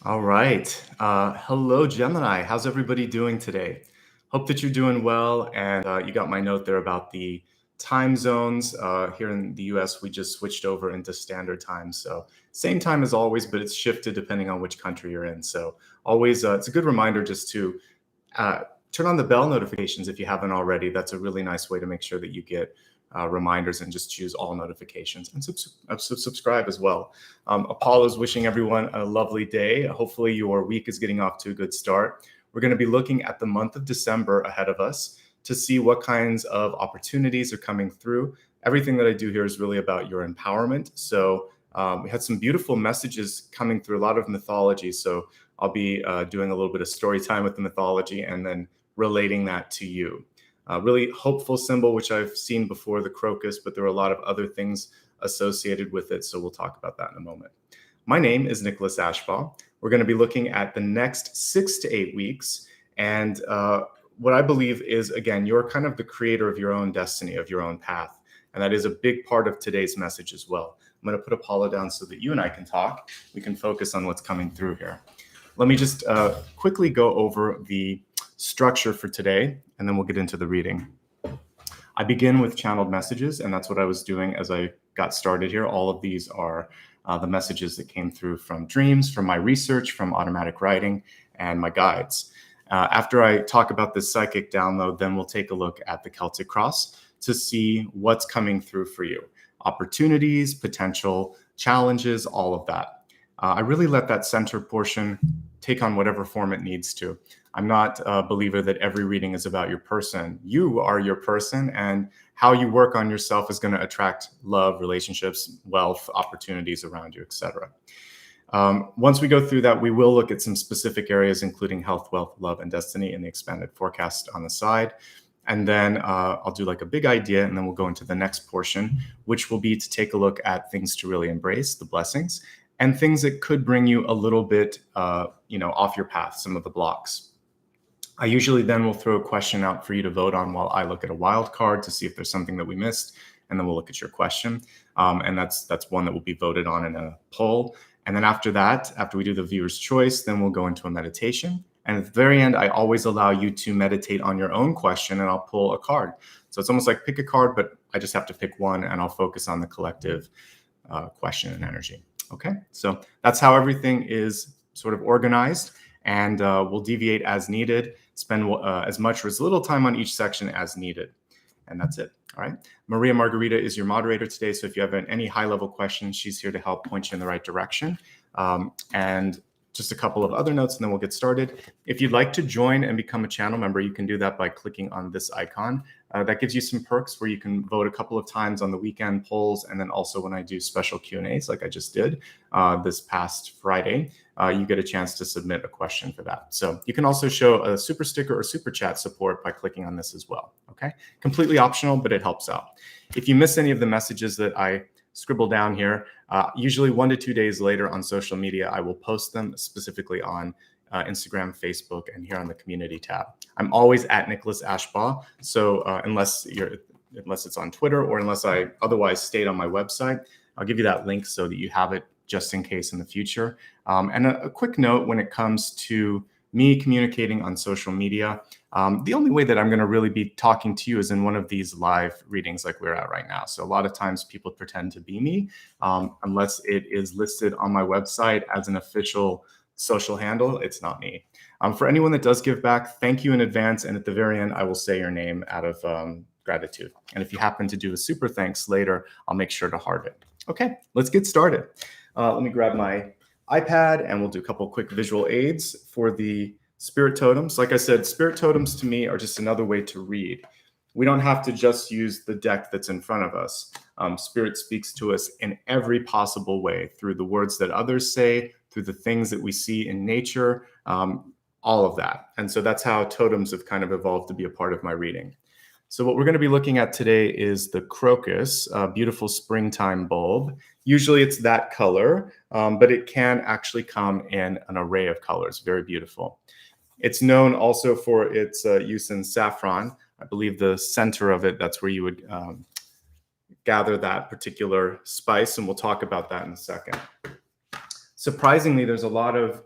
All right. Hello, Gemini. How's everybody doing today? Hope that you're doing well. And you got my note there about the time zones. Here in the US, we just switched over into standard time. So, same time as always, but it's shifted depending on which country you're in. So, always, it's a good reminder just to uh, turn on the bell notifications if you haven't already. That's a really nice way to make sure that you get reminders and just choose all notifications and subscribe as well. Apollo's wishing everyone a lovely day. Hopefully, your week is getting off to a good start. We're going to be looking at the month of December ahead of us to see what kinds of opportunities are coming through. Everything that I do here is really about your empowerment. So, we had some beautiful messages coming through, a lot of mythology. So, I'll be doing a little bit of story time with the mythology and then relating that to you. Really hopeful symbol, which I've seen before, the crocus, but there are a lot of other things associated with it. So we'll talk about that in a moment. My name is Nicholas Ashbaugh. We're going to be looking at the next 6 to 8 weeks. And what I believe is, again, you're kind of the creator of your own destiny, of your own path. And that is a big part of today's message as well. I'm going to put Apollo down so that you and I can talk. We can focus on what's coming through here. Let me just quickly go over the structure for today, and then we'll get into the reading. I begin with channeled messages, and that's what I was doing as I got started here. All of these are the messages that came through from dreams, from my research, from automatic writing, and my guides. After I talk about this psychic download, then we'll take a look at the Celtic Cross to see what's coming through for you. Opportunities, potential challenges, all of that. I really let that center portion take on whatever form it needs to. I'm not a believer that every reading is about your person. You are your person, and how you work on yourself is going to attract love, relationships, wealth, opportunities around you, etc. Once we go through that, we will look at some specific areas, including health, wealth, love, and destiny in the expanded forecast on the side. And then I'll do like a big idea, and then we'll go into the next portion, which will be to take a look at things to really embrace, the blessings, and things that could bring you a little bit, off your path, some of the blocks. I usually then will throw a question out for you to vote on while I look at a wild card to see if there's something that we missed, and then we'll look at your question. And that's one that will be voted on in a poll. And then after that, after we do the viewer's choice, then we'll go into a meditation. And at the very end, I always allow you to meditate on your own question, and I'll pull a card. So it's almost like pick a card, but I just have to pick one, and I'll focus on the collective question and energy. Okay, so that's how everything is sort of organized, and we'll deviate as needed, spend as much or as little time on each section as needed. And that's it. All right. Maria Margarita is your moderator today. So if you have any high-level questions, she's here to help point you in the right direction. And just a couple of other notes, and then we'll get started. If you'd like to join and become a channel member, you can do that by clicking on this icon. That gives you some perks where you can vote a couple of times on the weekend polls, and then also when I do special Q&As like I just did this past Friday, you get a chance to submit a question for that. So you can also show a super sticker or super chat support by clicking on this as well. Okay, completely optional, but it helps out. If you miss any of the messages that I scribble down here, usually 1 to 2 days later on social media, I will post them specifically on Instagram, Facebook, and here on the community tab. I'm always at Nicholas Ashbaugh. So unless it's on Twitter or unless I otherwise state on my website, I'll give you that link so that you have it just in case in the future. And a quick note when it comes to me communicating on social media, the only way that I'm going to really be talking to you is in one of these live readings like we're at right now. So a lot of times people pretend to be me unless it is listed on my website as an official social handle. It's not me. For anyone that does give back, thank you in advance. And at the very end, I will say your name out of gratitude. And if you happen to do a super thanks later, I'll make sure to heart it. Okay, let's get started. Let me grab my iPad and we'll do a couple quick visual aids for the spirit totems. Like I said, spirit totems to me are just another way to read. We don't have to just use the deck that's in front of us. Spirit speaks to us in every possible way, through the words that others say, through the things that we see in nature, all of that. And so that's how totems have kind of evolved to be a part of my reading. So what we're going to be looking at today is the crocus, a beautiful springtime bulb. Usually it's that color, but it can actually come in an array of colors. Very beautiful. It's known also for its use in saffron. I believe the center of it, that's where you would gather that particular spice, and we'll talk about that in a second. Surprisingly, there's a lot of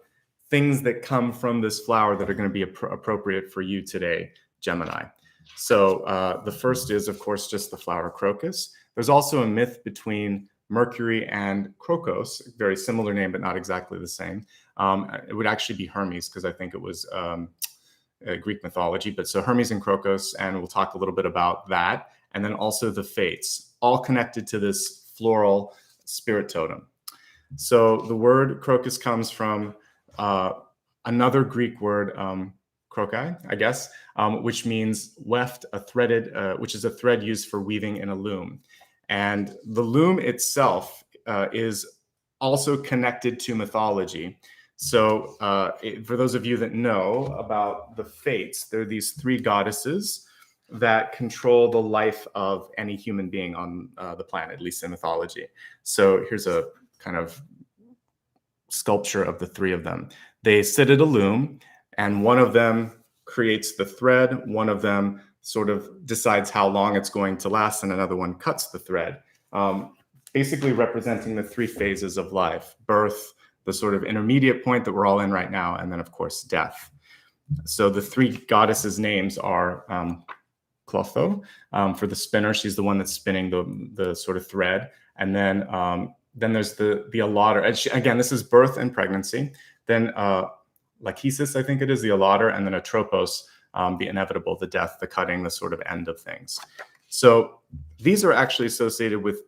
things that come from this flower that are going to be appropriate for you today, Gemini. So the first is, of course, just the flower crocus. There's also a myth between Mercury and Crocus, very similar name, but not exactly the same. It would actually be Hermes, because I think it was Greek mythology. But so Hermes and Crocus, and we'll talk a little bit about that. And then also the Fates, all connected to this floral spirit totem. So the word crocus comes from another Greek word, krokai, I guess, which means weft, a threaded, which is a thread used for weaving in a loom. And the loom itself is also connected to mythology. So for those of you that know about the Fates, there are these three goddesses that control the life of any human being on the planet, at least in mythology. So here's a kind of sculpture of the three of them. They sit at a loom, and one of them creates the thread, one of them sort of decides how long it's going to last, and another one cuts the thread, basically representing the three phases of life: birth, the sort of intermediate point that we're all in right now, and then, of course, death. So the three goddesses' names are Clotho, for the spinner. She's the one that's spinning the sort of thread. And then there's the allotter. Again, this is birth and pregnancy. Then Lachesis, I think it is, the allotter, and then Atropos, the inevitable, the death, the cutting, the sort of end of things. So these are actually associated with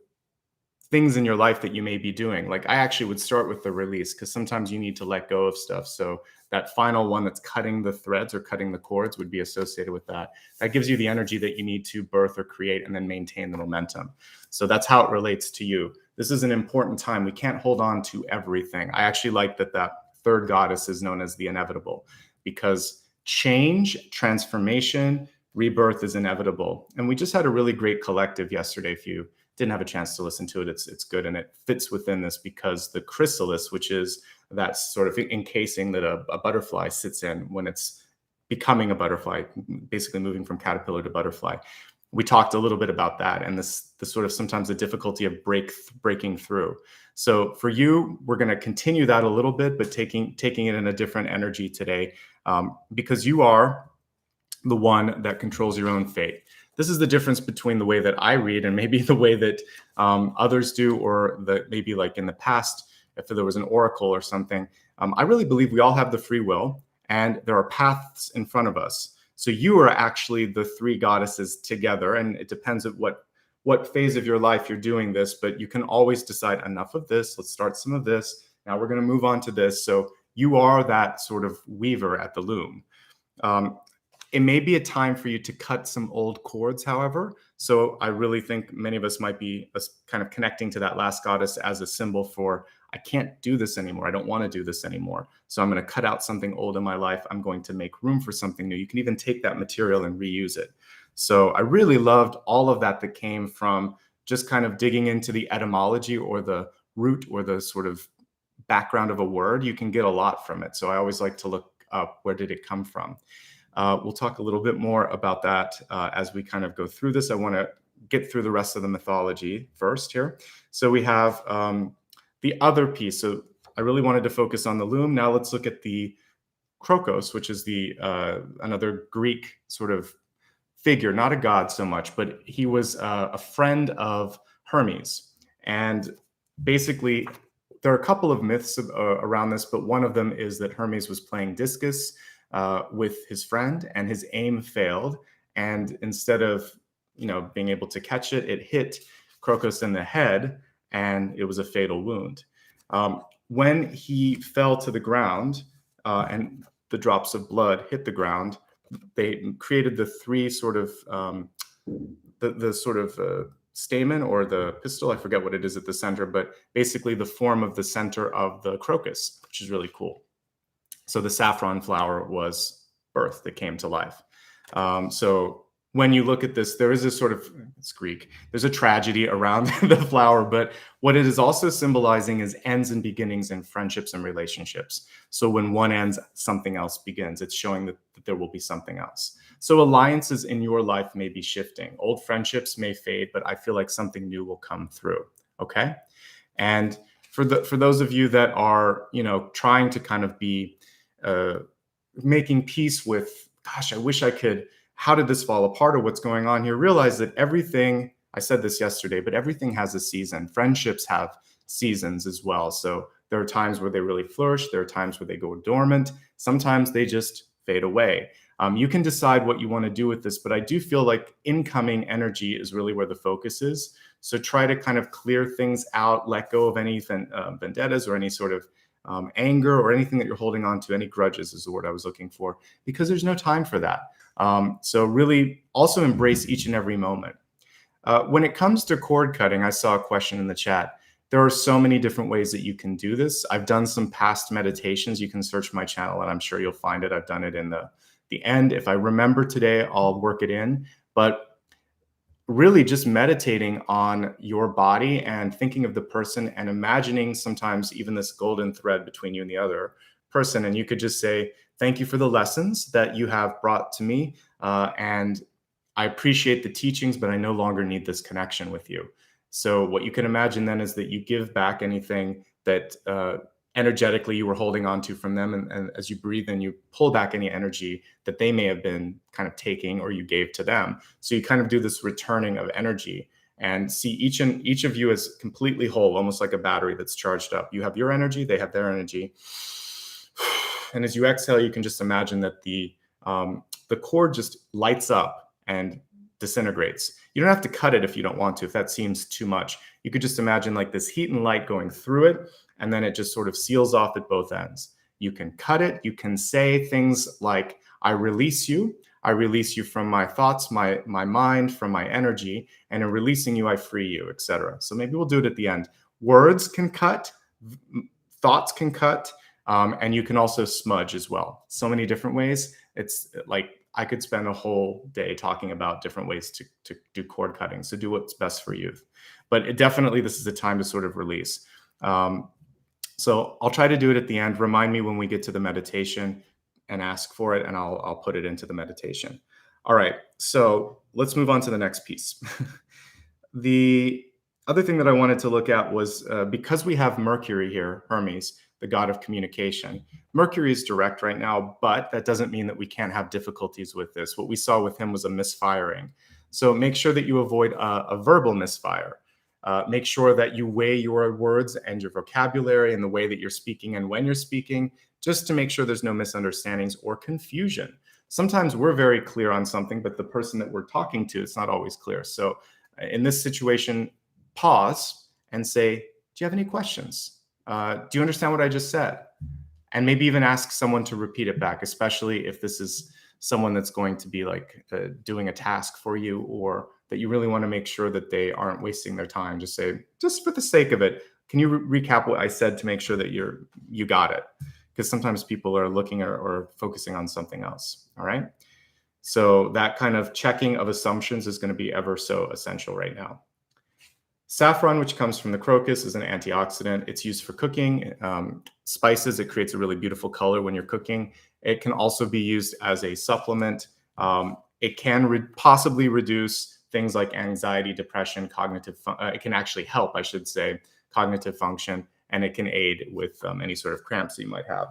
things in your life that you may be doing. Like I actually would start with the release, because sometimes you need to let go of stuff. So that final one that's cutting the threads or cutting the cords would be associated with that. That gives you the energy that you need to birth or create and then maintain the momentum. So that's how it relates to you. This is an important time. We can't hold on to everything. I actually like that third goddess is known as the inevitable, because change, transformation, rebirth is inevitable. And we just had a really great collective yesterday. If you didn't have a chance to listen to it, it's good, and it fits within this, because the chrysalis, which is that sort of encasing that a butterfly sits in when it's becoming a butterfly, basically moving from caterpillar to butterfly. We talked a little bit about that, and the sort of sometimes the difficulty of breaking through. So for you, we're going to continue that a little bit, but taking it in a different energy today, because you are the one that controls your own fate. This is the difference between the way that I read and maybe the way that others do, or maybe like in the past, if there was an oracle or something. I really believe we all have the free will, and there are paths in front of us. So you are actually the three goddesses together, and it depends on what phase of your life you're doing this, but you can always decide, enough of this, let's start some of this. Now we're going to move on to this. So you are that sort of weaver at the loom. It may be a time for you to cut some old cords, however. So I really think many of us might be kind of connecting to that last goddess as a symbol for, I can't do this anymore. I don't want to do this anymore. So I'm going to cut out something old in my life. I'm going to make room for something new. You can even take that material and reuse it. So I really loved all of that came from just kind of digging into the etymology or the root or the sort of background of a word. You can get a lot from it. So I always like to look up, where did it come from? We'll talk a little bit more about that as we kind of go through this. I want to get through the rest of the mythology first here. So we have the other piece. So I really wanted to focus on the loom. Now let's look at the Crocus, which is the another Greek sort of figure, not a god so much, but he was a friend of Hermes. And basically, there are a couple of myths around this, but one of them is that Hermes was playing discus with his friend, and his aim failed. And instead of, being able to catch it, it hit Crocus in the head, and it was a fatal wound. When he fell to the ground and the drops of blood hit the ground, they created the three sort of the sort of stamen or the pistil. I forget what it is at the center, but basically the form of the center of the crocus, which is really cool. So the saffron flower was birth that came to life. So when you look at this, there is a sort of, it's Greek, there's a tragedy around the flower, but what it is also symbolizing is ends and beginnings in friendships and relationships. So when one ends, something else begins. It's showing that there will be something else. So alliances in your life may be shifting. Old friendships may fade, but I feel like something new will come through. Okay. And for those of you that are, trying to kind of be uh, making peace with, gosh, I wish I could, how did this fall apart or what's going on here? Realize that everything, I said this yesterday, but everything has a season. Friendships have seasons as well. So there are times where they really flourish. There are times where they go dormant. Sometimes they just fade away. You can decide what you want to do with this, but I do feel like incoming energy is really where the focus is. So try to kind of clear things out, let go of any vendettas or any sort of anger or anything that you're holding on to. Any grudges is the word I was looking for, because there's no time for that. So really also embrace each and every moment. When it comes to cord cutting, I saw a question in the chat. There are so many different ways that you can do this. I've done some past meditations. You can search my channel and I'm sure you'll find it. I've done it in the end. If I remember today, I'll work it in. But really just meditating on your body and thinking of the person and imagining sometimes even this golden thread between you and the other person. And you could just say, thank you for the lessons that you have brought to me. And I appreciate the teachings, but I no longer need this connection with you. So what you can imagine then is that you give back anything that energetically you were holding on to from them. And as you breathe in, you pull back any energy that they may have been kind of taking or you gave to them. So you kind of do this returning of energy and see each of you as completely whole, almost like a battery that's charged up. You have your energy, they have their energy. And as you exhale, you can just imagine that the cord just lights up and disintegrates. You don't have to cut it if you don't want to, if that seems too much. You could just imagine like this heat and light going through it, and then it just sort of seals off at both ends. You can cut it. You can say things like, I release you. I release you from my thoughts, my mind, from my energy, and in releasing you, I free you, etc. So maybe we'll do it at the end. Words can cut, thoughts can cut, and you can also smudge as well. So many different ways. It's like I could spend a whole day talking about different ways to do cord cutting. So do what's best for you. But definitely this is a time to sort of release. So I'll try to do it at the end. Remind me when we get to the meditation and ask for it, and I'll put it into the meditation. All right, so let's move on to the next piece. The other thing that I wanted to look at was because we have Mercury here, Hermes, the god of communication. Mercury is direct right now, but that doesn't mean that we can't have difficulties with this. What we saw with him was a misfiring. So make sure that you avoid a verbal misfire. Make sure that you weigh your words and your vocabulary and the way that you're speaking and when you're speaking, just to make sure there's no misunderstandings or confusion. Sometimes we're very clear on something, but the person that we're talking to, it's not always clear. So in this situation, pause and say, do you have any questions? Do you understand what I just said? And maybe even ask someone to repeat it back, especially if this is someone that's going to be like doing a task for you, or that you really want to make sure that they aren't wasting their time. Just say, just for the sake of it, can you recap what I said to make sure that you got it? Because sometimes people are looking or focusing on something else. All right. So that kind of checking of assumptions is going to be ever so essential right now. Saffron, which comes from the crocus, is an antioxidant. It's used for cooking. Spices, it creates a really beautiful color when you're cooking. It can also be used as a supplement. It can possibly reduce things like anxiety, depression, cognitive. It can actually help, I should say, cognitive function, and it can aid with any sort of cramps that you might have.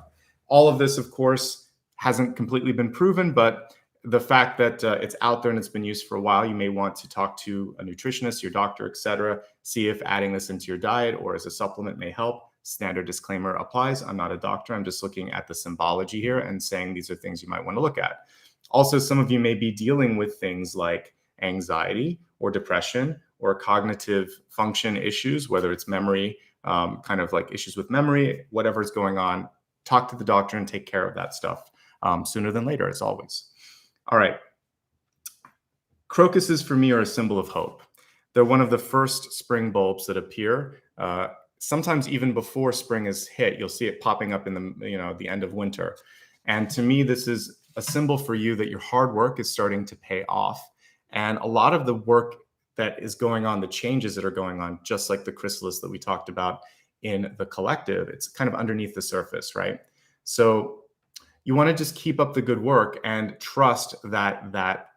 All of this, of course, hasn't completely been proven, but the fact that it's out there and it's been used for a while, you may want to talk to a nutritionist, your doctor, etc. See if adding this into your diet or as a supplement may help. Standard disclaimer applies. I'm not a doctor. I'm just looking at the symbology here and saying these are things you might want to look at. Also, some of you may be dealing with things like anxiety or depression or cognitive function issues, whether it's memory, kind of like issues with memory, whatever's going on. Talk to the doctor and take care of that stuff sooner than later, as always. All right. Crocuses for me are a symbol of hope. They're one of the first spring bulbs that appear. Sometimes even before spring is hit, you'll see it popping up in the end of winter. And to me, this is a symbol for you that your hard work is starting to pay off. And a lot of the work that is going on, the changes that are going on, just like the chrysalis that we talked about in the collective, it's kind of underneath the surface, right? So you want to just keep up the good work and trust that that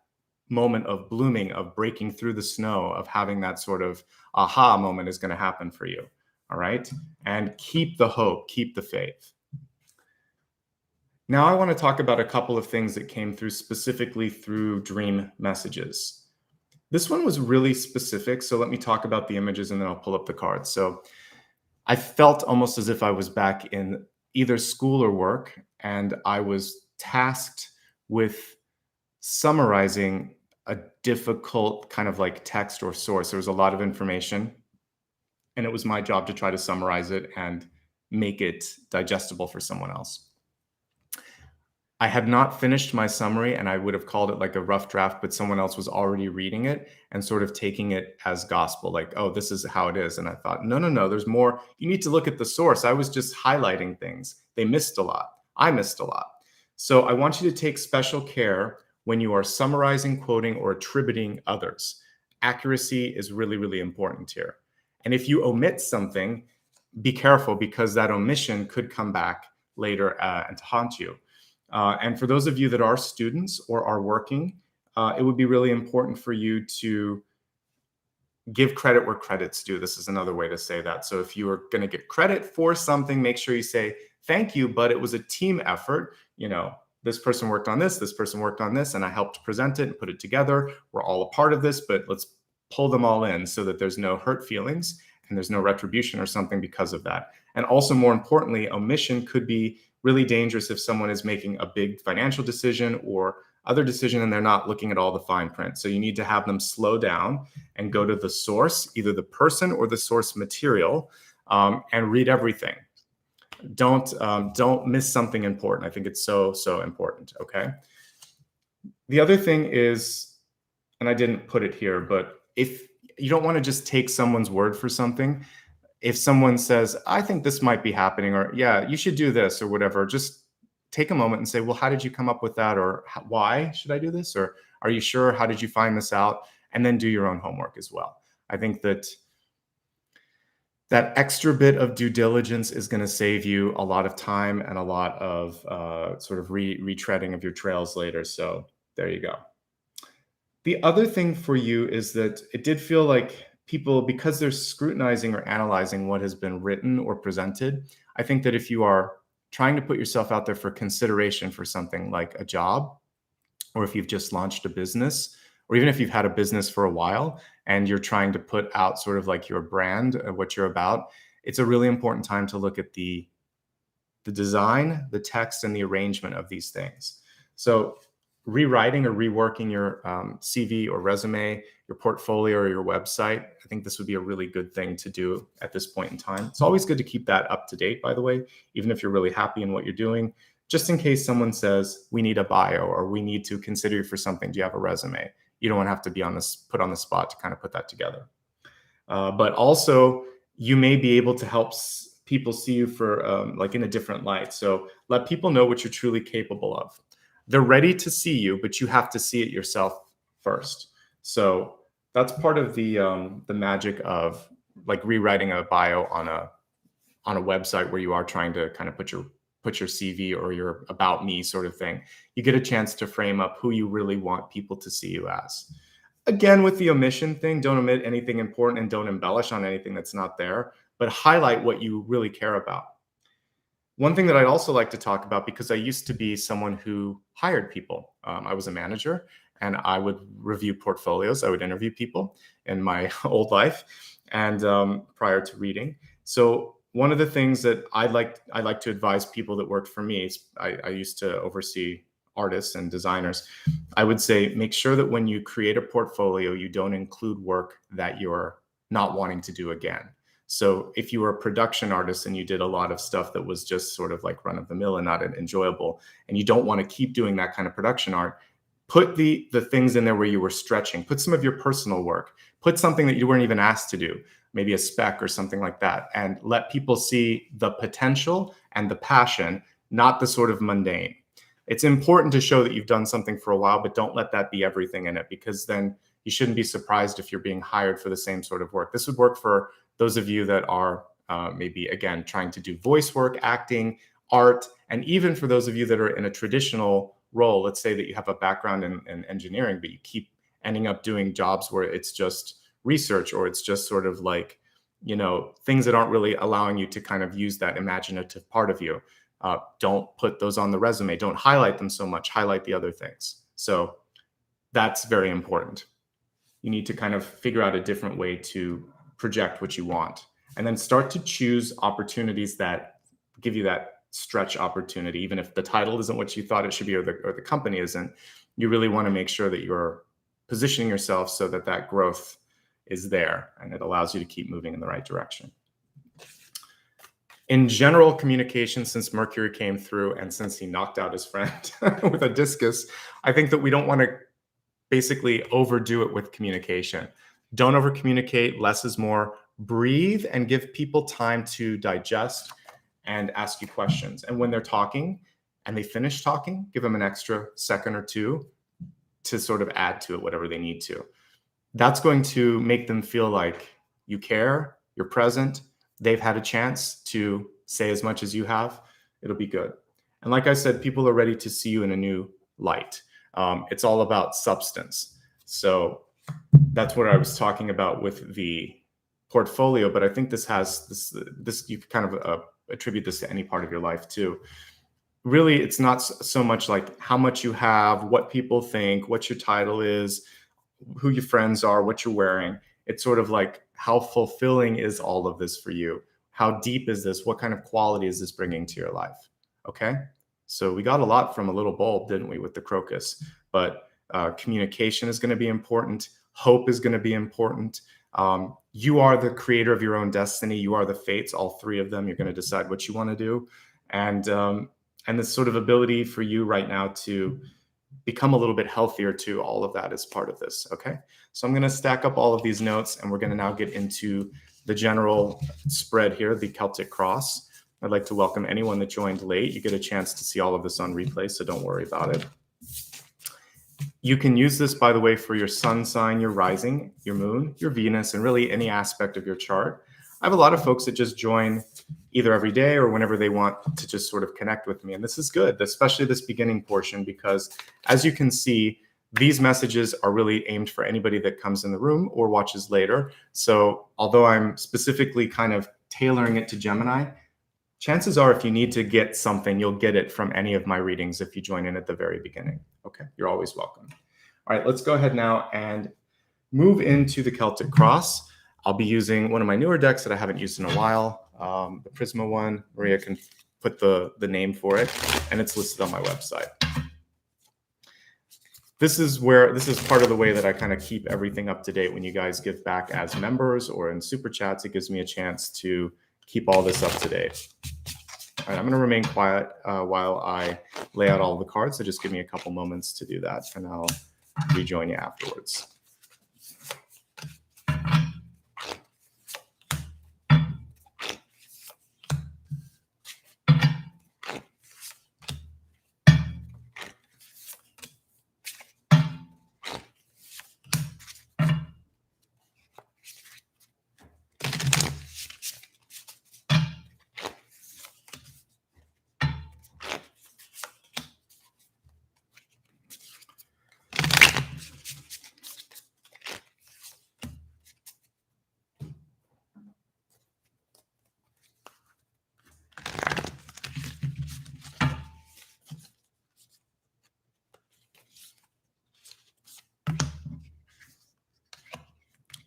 moment of blooming, of breaking through the snow, of having that sort of aha moment is going to happen for you. All right. And keep the hope, keep the faith. Now I want to talk about a couple of things that came through specifically through dream messages. This one was really specific, so let me talk about the images and then I'll pull up the cards. So I felt almost as if I was back in either school or work, and I was tasked with summarizing a difficult kind of like text or source. There was a lot of information, and it was my job to try to summarize it and make it digestible for someone else. I had not finished my summary, and I would have called it like a rough draft, but someone else was already reading it and sort of taking it as gospel, like, oh, this is how it is. And I thought, no, no, no, there's more. You need to look at the source. I was just highlighting things. They missed a lot. I missed a lot. So I want you to take special care when you are summarizing, quoting, or attributing others. Accuracy is really, really important here. And if you omit something, be careful, because that omission could come back later and to haunt you. And for those of you that are students or are working, it would be really important for you to give credit where credit's due. This is another way to say that. So if you are going to get credit for something, make sure you say, thank you, but it was a team effort. You know, this person worked on this person worked on this, and I helped present it and put it together. We're all a part of this, but let's pull them all in so that there's no hurt feelings and there's no retribution or something because of that. And also, more importantly, omission could be really dangerous if someone is making a big financial decision or other decision and they're not looking at all the fine print. So you need to have them slow down and go to the source, either the person or the source material, and read everything. Don't miss something important. I think it's so important. Okay. The other thing is, and I didn't put it here, but if you don't want to just take someone's word for something, if someone says, I think this might be happening, or yeah, you should do this or whatever, just take a moment and say, well, how did you come up with that? Or why should I do this? Or are you sure? How did you find this out? And then do your own homework as well. I think that extra bit of due diligence is going to save you a lot of time and a lot of sort of retreading of your trails later. So there you go. The other thing for you is that it did feel like people, because they're scrutinizing or analyzing what has been written or presented, I think that if you are trying to put yourself out there for consideration for something like a job, or if you've just launched a business, or even if you've had a business for a while and you're trying to put out sort of like your brand of what you're about, it's a really important time to look at the design, the text, and the arrangement of these things. So rewriting or reworking your CV or resume, your portfolio or your website, I think this would be a really good thing to do at this point in time. It's always good to keep that up to date, by the way, even if you're really happy in what you're doing, just in case someone says, we need a bio, or we need to consider you for something. Do you have a resume? You don't want to have to be put on the spot to kind of put that together. But also, you may be able to help people see you for like in a different light. So let people know what you're truly capable of. They're ready to see you, but you have to see it yourself first. So that's part of the magic of like rewriting a bio on a website where you are trying to kind of put your CV or your about me sort of thing. You get a chance to frame up who you really want people to see you as. Again, with the omission thing, don't omit anything important and don't embellish on anything that's not there, but highlight what you really care about. One thing that I'd also like to talk about, because I used to be someone who hired people. I was a manager and I would review portfolios. I would interview people in my old life and prior to reading. So one of the things that I like to advise people that worked for me, I used to oversee artists and designers. I would say, make sure that when you create a portfolio, you don't include work that you're not wanting to do again. So if you were a production artist and you did a lot of stuff that was just sort of like run of the mill and not enjoyable, and you don't want to keep doing that kind of production art, put the things in there where you were stretching. Put some of your personal work. Put something that you weren't even asked to do, maybe a spec or something like that, and let people see the potential and the passion, not the sort of mundane. It's important to show that you've done something for a while, but don't let that be everything in it, because then you shouldn't be surprised if you're being hired for the same sort of work. This would work for those of you that are maybe, again, trying to do voice work, acting, art, and even for those of you that are in a traditional role. Let's say that you have a background in engineering, but you keep ending up doing jobs where it's just research, or it's just sort of like, things that aren't really allowing you to kind of use that imaginative part of you. Don't put those on the resume. Don't highlight them so much. Highlight the other things. So that's very important. You need to kind of figure out a different way to project what you want, and then start to choose opportunities that give you that stretch opportunity. Even if the title isn't what you thought it should be, or the company isn't, you really want to make sure that you're positioning yourself so that that growth is there and it allows you to keep moving in the right direction. In general communication, since Mercury came through and since he knocked out his friend with a discus, I think that we don't want to basically overdo it with communication. Don't over communicate. Less is more. Breathe and give people time to digest and ask you questions. And when they're talking and they finish talking, give them an extra second or two to sort of add to it whatever they need to. That's going to make them feel like you care, you're present, they've had a chance to say as much as you have. It'll be good. And like I said, people are ready to see you in a new light. It's all about substance. So that's what I was talking about with the portfolio, but I think this has this you can kind of attribute this to any part of your life too. Really, it's not so much like how much you have, what people think, what your title is, who your friends are, what you're wearing. It's sort of like, how fulfilling is all of this for you? How deep is this? What kind of quality is this bringing to your life? Okay. So we got a lot from a little bulb, didn't we, with the crocus? But communication is going to be important. Hope is going to be important. You are the creator of your own destiny. You are the fates, all three of them. You're going to decide what you want to do. And this sort of ability for you right now to become a little bit healthier too, all of that is part of this, okay? So I'm going to stack up all of these notes, and we're going to now get into the general spread here, the Celtic Cross. I'd like to welcome anyone that joined late. You get a chance to see all of this on replay, so don't worry about it. You can use this, by the way, for your sun sign, your rising, your moon, your Venus, and really any aspect of your chart. I have a lot of folks that just join either every day or whenever they want to just sort of connect with me. And this is good, especially this beginning portion, because as you can see, these messages are really aimed for anybody that comes in the room or watches later. So although I'm specifically kind of tailoring it to Gemini, chances are if you need to get something, you'll get it from any of my readings if you join in at the very beginning. Okay, you're always welcome. All right, let's go ahead now and move into the Celtic Cross. I'll be using one of my newer decks that I haven't used in a while, the Prisma one. Maria can put the name for it, and it's listed on my website. This is part of the way that I kind of keep everything up to date when you guys give back as members or in super chats. It gives me a chance to keep all this up to date. All right, I'm going to remain quiet while I lay out all the cards. So just give me a couple moments to do that, and I'll rejoin you afterwards.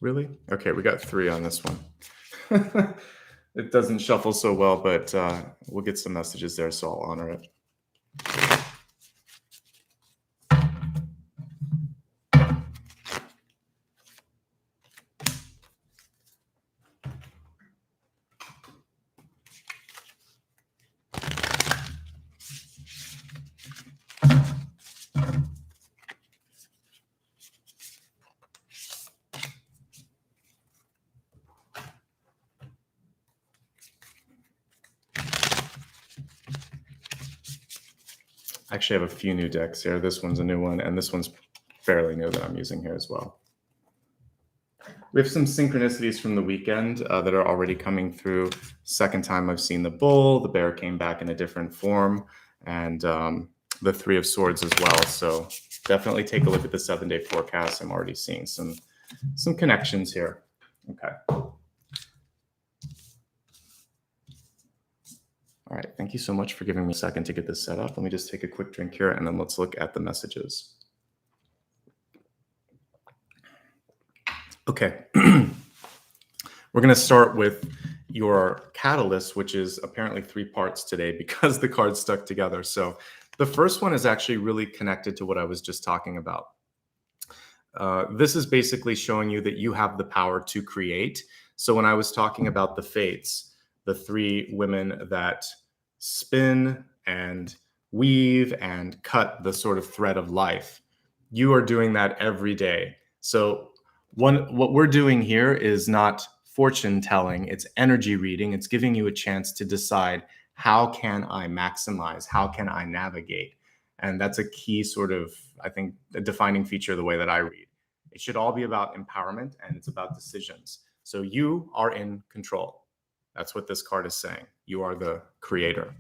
Really? Okay, we got 3 on this one. It doesn't shuffle so well, but we'll get some messages there, so I'll honor it. I actually have a few new decks here. This one's a new one, and this one's fairly new that I'm using here as well. We have some synchronicities from the weekend that are already coming through. Second time I've seen the bull, the bear came back in a different form, and the 3 of Swords as well. So definitely take a look at the 7-day forecast. I'm already seeing some connections here. Okay. All All right. Thank you so much for giving me a second to get this set up. Let me just take a quick drink here and then let's look at the messages. Okay. We're going to start with your catalyst, which is apparently 3 parts today because the cards stuck together. So the first one is actually really connected to what I was just talking about. This is basically showing you that you have the power to create. So when I was talking about the fates, the 3 women that spin and weave and cut the sort of thread of life, you are doing that every day. So what we're doing here is not fortune telling, it's energy reading. It's giving you a chance to decide, how can I maximize? How can I navigate? And that's a key sort of, I think, a defining feature of the way that I read. It should all be about empowerment and it's about decisions. So you are in control. That's what this card is saying. You are the creator.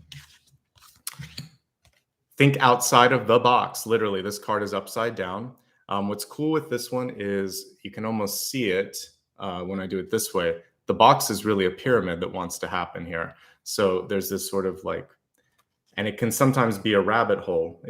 Think outside of the box. Literally, this card is upside down. What's cool with this one is you can almost see it when I do it this way. The box is really a pyramid that wants to happen here. So there's this sort of like, and it can sometimes be a rabbit hole.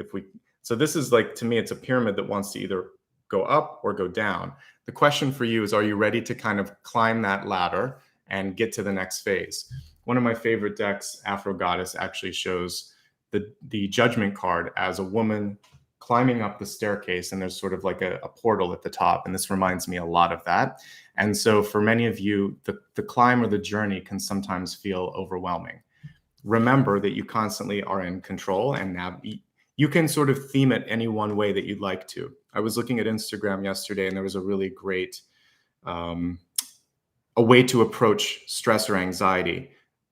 So this is like, to me, it's a pyramid that wants to either go up or go down. The question for you is, are you ready to kind of climb that ladder and get to the next phase? One of my favorite decks, Afro Goddess, actually shows the Judgment card as a woman climbing up the staircase, and there's sort of like a portal at the top. And this reminds me a lot of that. And so for many of you, the climb or the journey can sometimes feel overwhelming. Remember that you constantly are in control, and now you can sort of theme it any one way that you'd like to. I was looking at Instagram yesterday, and there was a really great a way to approach stress or anxiety.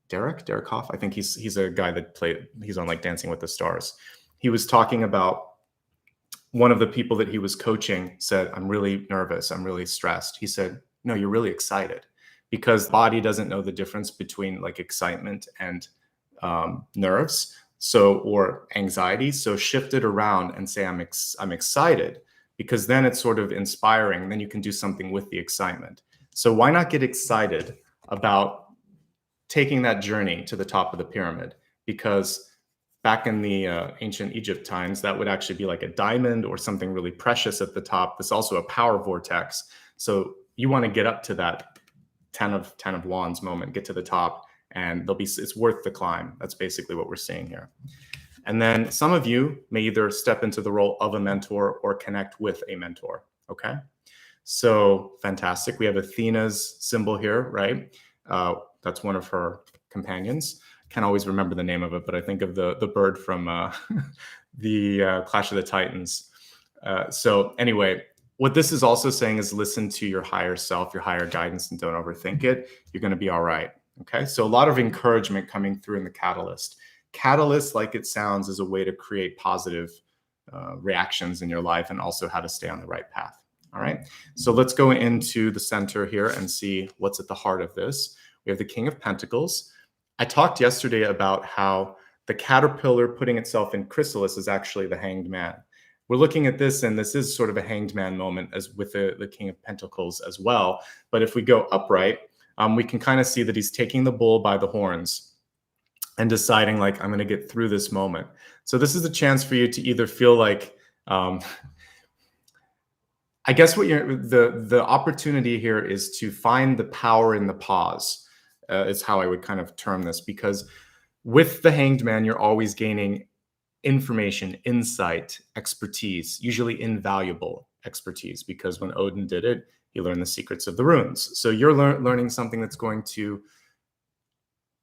Derek Hoff, I think he's a guy that he's on like Dancing with the Stars. He was talking about one of the people that he was coaching said, I'm really nervous, I'm really stressed. He said, no, you're really excited, because the body doesn't know the difference between like excitement and nerves, or anxiety. So shift it around and say, I'm excited, because then it's sort of inspiring. Then you can do something with the excitement. So why not get excited about taking that journey to the top of the pyramid? Because back in the ancient Egypt times, that would actually be like a diamond or something really precious at the top. There's also a power vortex. So you want to get up to that 10 of wands moment, get to the top, and it's worth the climb. That's basically what we're seeing here. And then some of you may either step into the role of a mentor or connect with a mentor. Okay. So fantastic. We have Athena's symbol here, right? That's one of her companions. Can't always remember the name of it, but I think of the bird from the Clash of the Titans. So anyway, what this is also saying is listen to your higher self, your higher guidance, and don't overthink it. You're going to be all right. Okay. So a lot of encouragement coming through in the catalyst. Catalyst, like it sounds, is a way to create positive reactions in your life, and also how to stay on the right path. All right. So let's go into the center here and see what's at the heart of this. We have the King of Pentacles. I talked yesterday about how the caterpillar putting itself in chrysalis is actually the Hanged Man. We're looking at this, and this is sort of a Hanged Man moment as with the King of Pentacles as well. But if we go upright, we can kind of see that he's taking the bull by the horns and deciding, like, I'm going to get through this moment. So this is a chance for you to either feel like, I guess what the opportunity here is to find the power in the pause, is how I would kind of term this, because with the Hanged Man, you're always gaining information, insight, expertise, usually invaluable expertise, because when Odin did it, he learned the secrets of the runes. So you're learning something that's going to,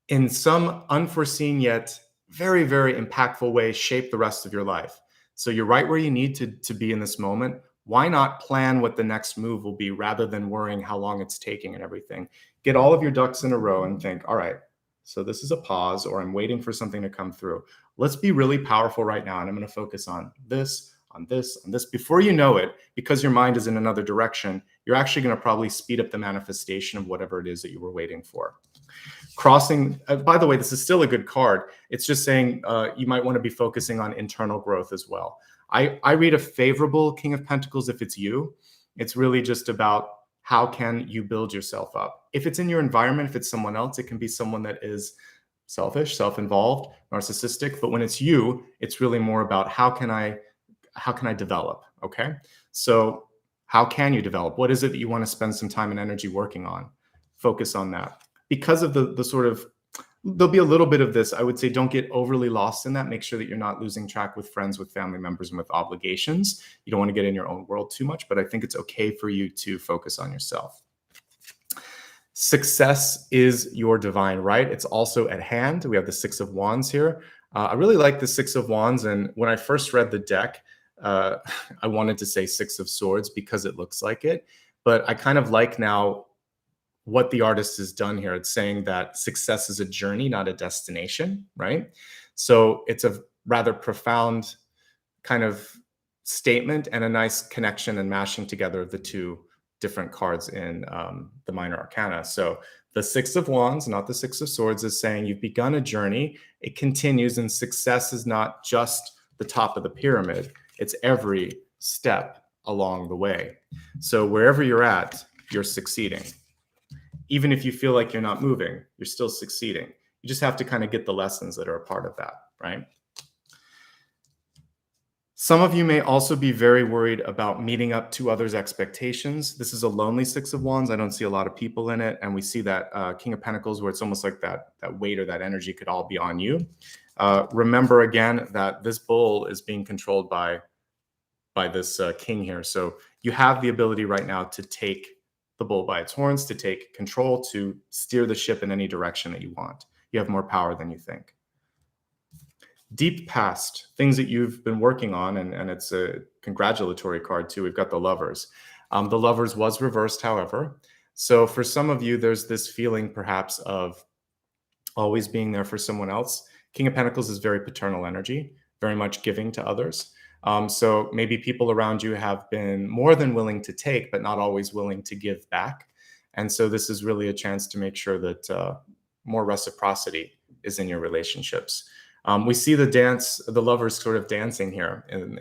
in some unforeseen yet very, very impactful way, shape the rest of your life. So you're right where you need to be in this moment. Why not plan what the next move will be rather than worrying how long it's taking and everything? Get all of your ducks in a row and think, all right, so this is a pause, or I'm waiting for something to come through. Let's be really powerful right now. And I'm going to focus on this, on this, on this. Before you know it, because your mind is in another direction, you're actually going to probably speed up the manifestation of whatever it is that you were waiting for. Crossing, by the way, this is still a good card. It's just saying you might want to be focusing on internal growth as well. I read a favorable King of Pentacles if it's you. It's really just about how can you build yourself up. If it's in your environment, if it's someone else, it can be someone that is selfish, self-involved, narcissistic. But when it's you, it's really more about how can I develop? Okay. So how can you develop? What is it that you want to spend some time and energy working on? Focus on that. Because of the sort of there'll be a little bit of this. I would say don't get overly lost in that. Make sure that you're not losing track with friends, with family members, and with obligations. You don't want to get in your own world too much, but I think it's okay for you to focus on yourself. Success is your divine right. It's also at hand. We have the Six of Wands here. I really like the Six of Wands. And when I first read the deck, I wanted to say Six of Swords because it looks like it. But I kind of like now what the artist has done here. It's saying that success is a journey, not a destination, right? So it's a rather profound kind of statement and a nice connection and mashing together of the two different cards in the minor arcana. So the Six of Wands, not the Six of Swords, is saying you've begun a journey. It continues, and success is not just the top of the pyramid. It's every step along the way. So wherever you're at, you're succeeding. Even if you feel like you're not moving, you're still succeeding. You just have to kind of get the lessons that are a part of that, right? Some of you may also be very worried about meeting up to others' expectations. This is a lonely Six of Wands. I don't see a lot of people in it. And we see that King of Pentacles where it's almost like that weight or that energy could all be on you. Remember again that this bull is being controlled by this king here. So you have the ability right now to take the bull by its horns, to take control, to steer the ship in any direction that you want. You have more power than you think. Deep past, things that you've been working on, and it's a congratulatory card too. We've got the Lovers. The Lovers was reversed, however. So for some of you, there's this feeling perhaps of always being there for someone else. King of Pentacles is very paternal energy, very much giving to others. So maybe people around you have been more than willing to take, but not always willing to give back. And so this is really a chance to make sure that more reciprocity is in your relationships. We see the Lovers sort of dancing here in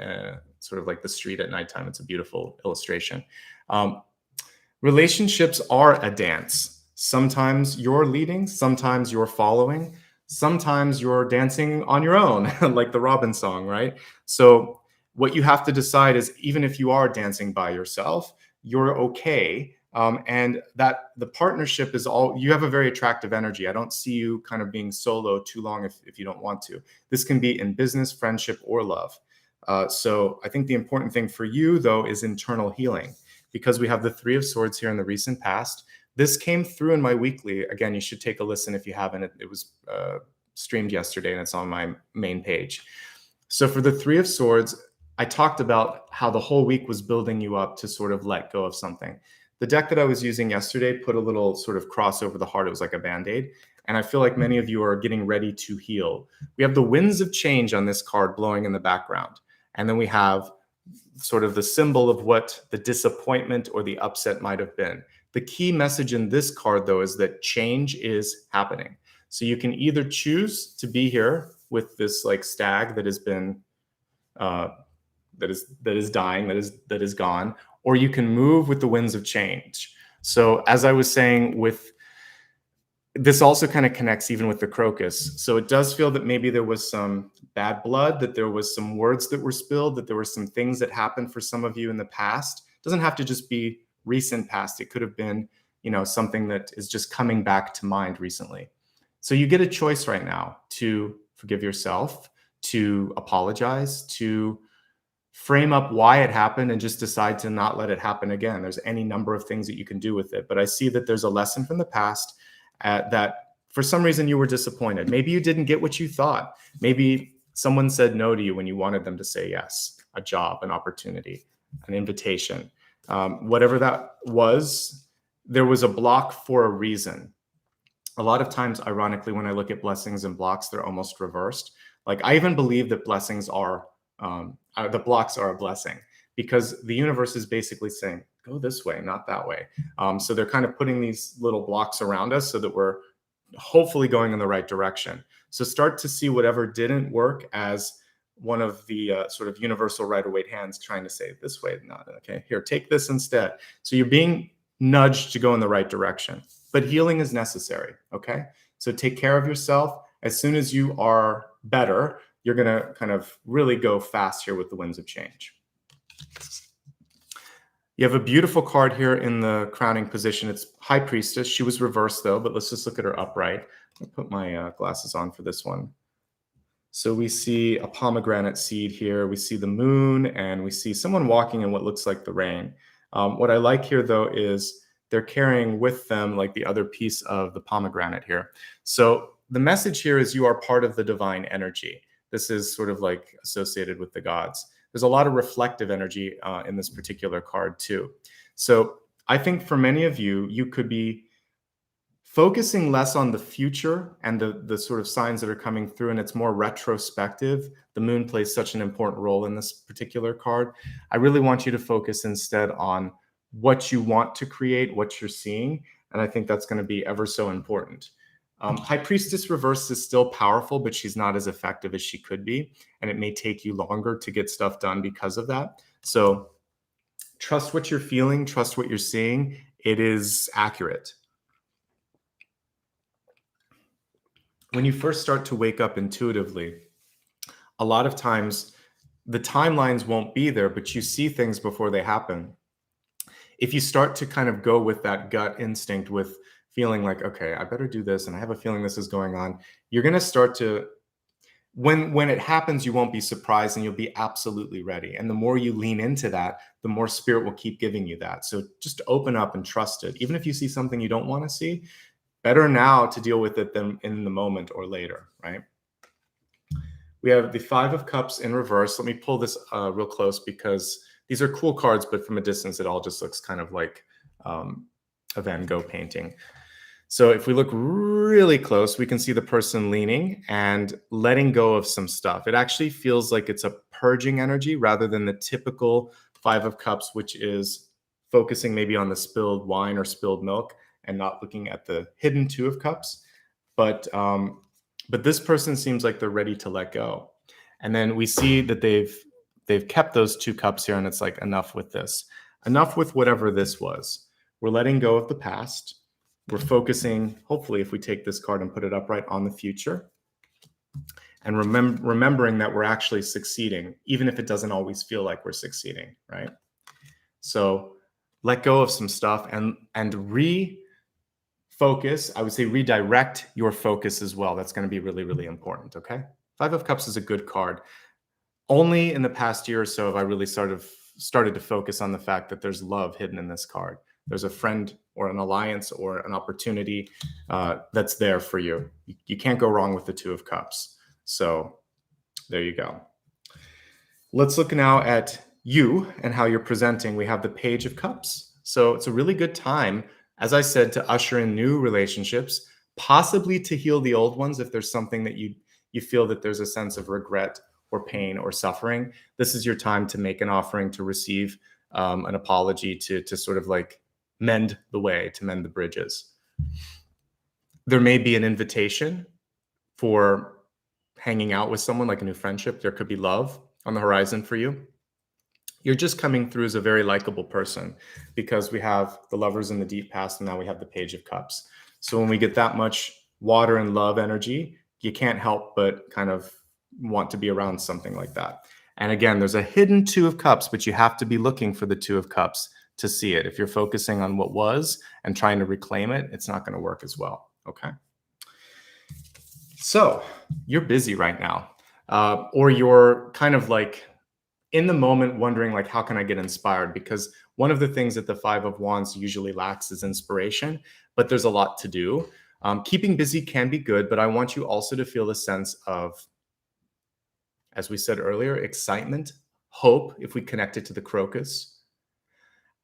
sort of like the street at nighttime. It's a beautiful illustration. Relationships are a dance. Sometimes you're leading, sometimes you're following, sometimes you're dancing on your own, like the Robin song, right? So what you have to decide is, even if you are dancing by yourself, you're okay. And that the partnership is you have a very attractive energy. I don't see you kind of being solo too long if you don't want to. This can be in business, friendship, or love. So I think the important thing for you, though, is internal healing, because we have the Three of Swords here in the recent past. This came through in my weekly. Again, you should take a listen if you haven't. It was streamed yesterday, and it's on my main page. So for the Three of Swords, I talked about how the whole week was building you up to sort of let go of something. The deck that I was using yesterday put a little sort of cross over the heart. It was like a Band-Aid. And I feel like many of you are getting ready to heal. We have the winds of change on this card blowing in the background. And then we have sort of the symbol of what the disappointment or the upset might have been. The key message in this card, though, is that change is happening. So you can either choose to be here with this like stag that has been that is dying, that is gone, or you can move with the winds of change. So as I was saying, with this also kind of connects even with the crocus. So it does feel that maybe there was some bad blood, that there was some words that were spilled, that there were some things that happened for some of you in the past. It doesn't have to just be recent past. It could have been, something that is just coming back to mind recently. So you get a choice right now to forgive yourself, to apologize, to frame up why it happened, and just decide to not let it happen again. There's any number of things that you can do with it. But I see that there's a lesson from the past that for some reason you were disappointed. Maybe you didn't get what you thought. Maybe someone said no to you when you wanted them to say yes. A job, an opportunity, an invitation. Whatever that was, there was a block for a reason. A lot of times, ironically, when I look at blessings and blocks, they're almost reversed. Like, I even believe that blessings are the blocks are a blessing, because the universe is basically saying, go this way, not that way. So they're kind of putting these little blocks around us so that we're hopefully going in the right direction. So start to see whatever didn't work as one of the sort of universal Rider-Waite hands trying to say this way, not okay, here, take this instead. So you're being nudged to go in the right direction, but healing is necessary. Okay. So take care of yourself. As soon as you are better, you're going to kind of really go fast here with the winds of change. You have a beautiful card here in the crowning position. It's High Priestess. She was reversed though, but let's just look at her upright. I'll put my glasses on for this one. So we see a pomegranate seed here. We see the moon, and we see someone walking in what looks like the rain. What I like here though is they're carrying with them like the other piece of the pomegranate here. So the message here is you are part of the divine energy. This is sort of like associated with the gods. There's a lot of reflective energy in this particular card too. So I think for many of you, you could be focusing less on the future and the sort of signs that are coming through, and it's more retrospective. The moon plays such an important role in this particular card. I really want you to focus instead on what you want to create, what you're seeing, and I think that's going to be ever so important. High Priestess reverse is still powerful, but she's not as effective as she could be, and it may take you longer to get stuff done because of that. So trust what you're feeling, trust what you're seeing. It is accurate. When you first start to wake up intuitively, a lot of times the timelines won't be there, but you see things before they happen. If you start to kind of go with that gut instinct, with feeling like, okay, I better do this, and I have a feeling this is going on, you're going to start to, when it happens, you won't be surprised and you'll be absolutely ready. And the more you lean into that, the more spirit will keep giving you that. So just open up and trust it. Even if you see something you don't want to see, better now to deal with it than in the moment or later, right? We have the Five of Cups in reverse. Let me pull this real close because these are cool cards, but from a distance, it all just looks kind of like a Van Gogh painting. So if we look really close, we can see the person leaning and letting go of some stuff. It actually feels like it's a purging energy rather than the typical Five of Cups, which is focusing maybe on the spilled wine or spilled milk and not looking at the hidden Two of Cups. But this person seems like they're ready to let go. And then we see that they've kept those two cups here, and it's like, enough with this. Enough with whatever this was. We're letting go of the past. We're focusing, hopefully, if we take this card and put it upright, on the future. And remembering that we're actually succeeding, even if it doesn't always feel like we're succeeding, right? So let go of some stuff and refocus. I would say redirect your focus as well. That's going to be really, really important, okay? Five of Cups is a good card. Only in the past year or so have I really started to focus on the fact that there's love hidden in this card. There's a friend or an alliance or an opportunity that's there for you. You can't go wrong with the Two of Cups. So there you go. Let's look now at you and how you're presenting. We have the Page of Cups. So it's a really good time, as I said, to usher in new relationships, possibly to heal the old ones if there's something that you feel that there's a sense of regret or pain or suffering. This is your time to make an offering, to receive an apology, to sort of like mend the way, to mend the bridges. There may be an invitation for hanging out with someone, like a new friendship. There could be love on the horizon for you. You're just coming through as a very likable person because we have the Lovers in the deep past, and now we have the Page of Cups. So when we get that much water and love energy, you can't help but kind of want to be around something like that. And again, there's a hidden Two of Cups, but you have to be looking for the Two of Cups to see it. If you're focusing on what was and trying to reclaim it, it's not going to work as well. Okay. So you're busy right now, or you're kind of like in the moment wondering, like, how can I get inspired? Because one of the things that the Five of Wands usually lacks is inspiration, but there's a lot to do. Keeping busy can be good, but I want you also to feel a sense of, as we said earlier, excitement, hope, if we connect it to the crocus.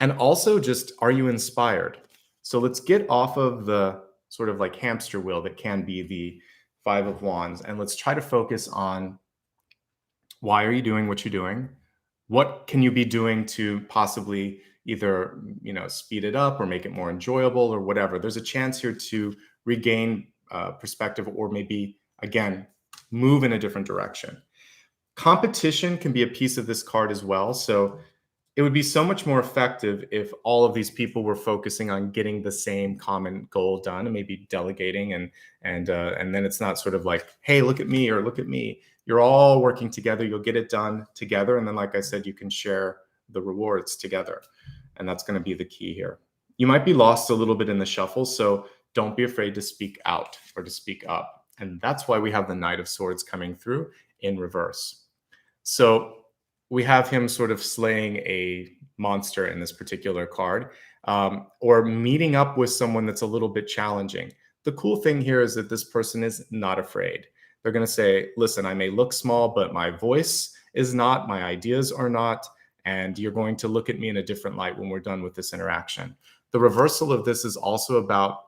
And also just, are you inspired? So let's get off of the sort of like hamster wheel that can be the Five of Wands, and let's try to focus on, why are you doing what you're doing? What can you be doing to possibly either, speed it up or make it more enjoyable or whatever? There's a chance here to regain perspective, or maybe, again, move in a different direction. Competition can be a piece of this card as well. So It would be so much more effective if all of these people were focusing on getting the same common goal done and maybe delegating and then it's not sort of like, hey, look at me or look at me. You're all working together. You'll get it done together. And then, like I said, you can share the rewards together. And that's going to be the key here. You might be lost a little bit in the shuffle. So don't be afraid to speak out or to speak up. And that's why we have the Knight of Swords coming through in reverse. So we have him sort of slaying a monster in this particular card, or meeting up with someone that's a little bit challenging. The cool thing here is that this person is not afraid. They're going to say, listen, I may look small, but my voice is not, my ideas are not, and you're going to look at me in a different light when we're done with this interaction. The reversal of this is also about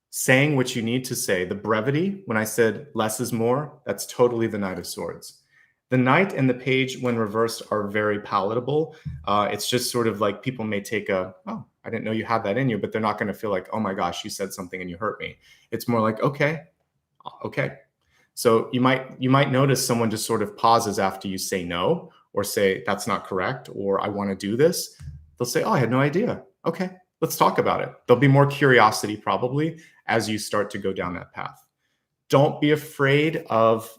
saying what you need to say. The brevity, when I said less is more, that's totally the Knight of Swords. The Knight and the Page, when reversed, are very palatable. It's just sort of like people may take oh, I didn't know you had that in you, but they're not going to feel like, oh my gosh, you said something and you hurt me. It's more like, okay. So you might notice someone just sort of pauses after you say no, or say that's not correct, or I want to do this. They'll say, oh, I had no idea. Okay, let's talk about it. There'll be more curiosity probably as you start to go down that path. Don't be afraid of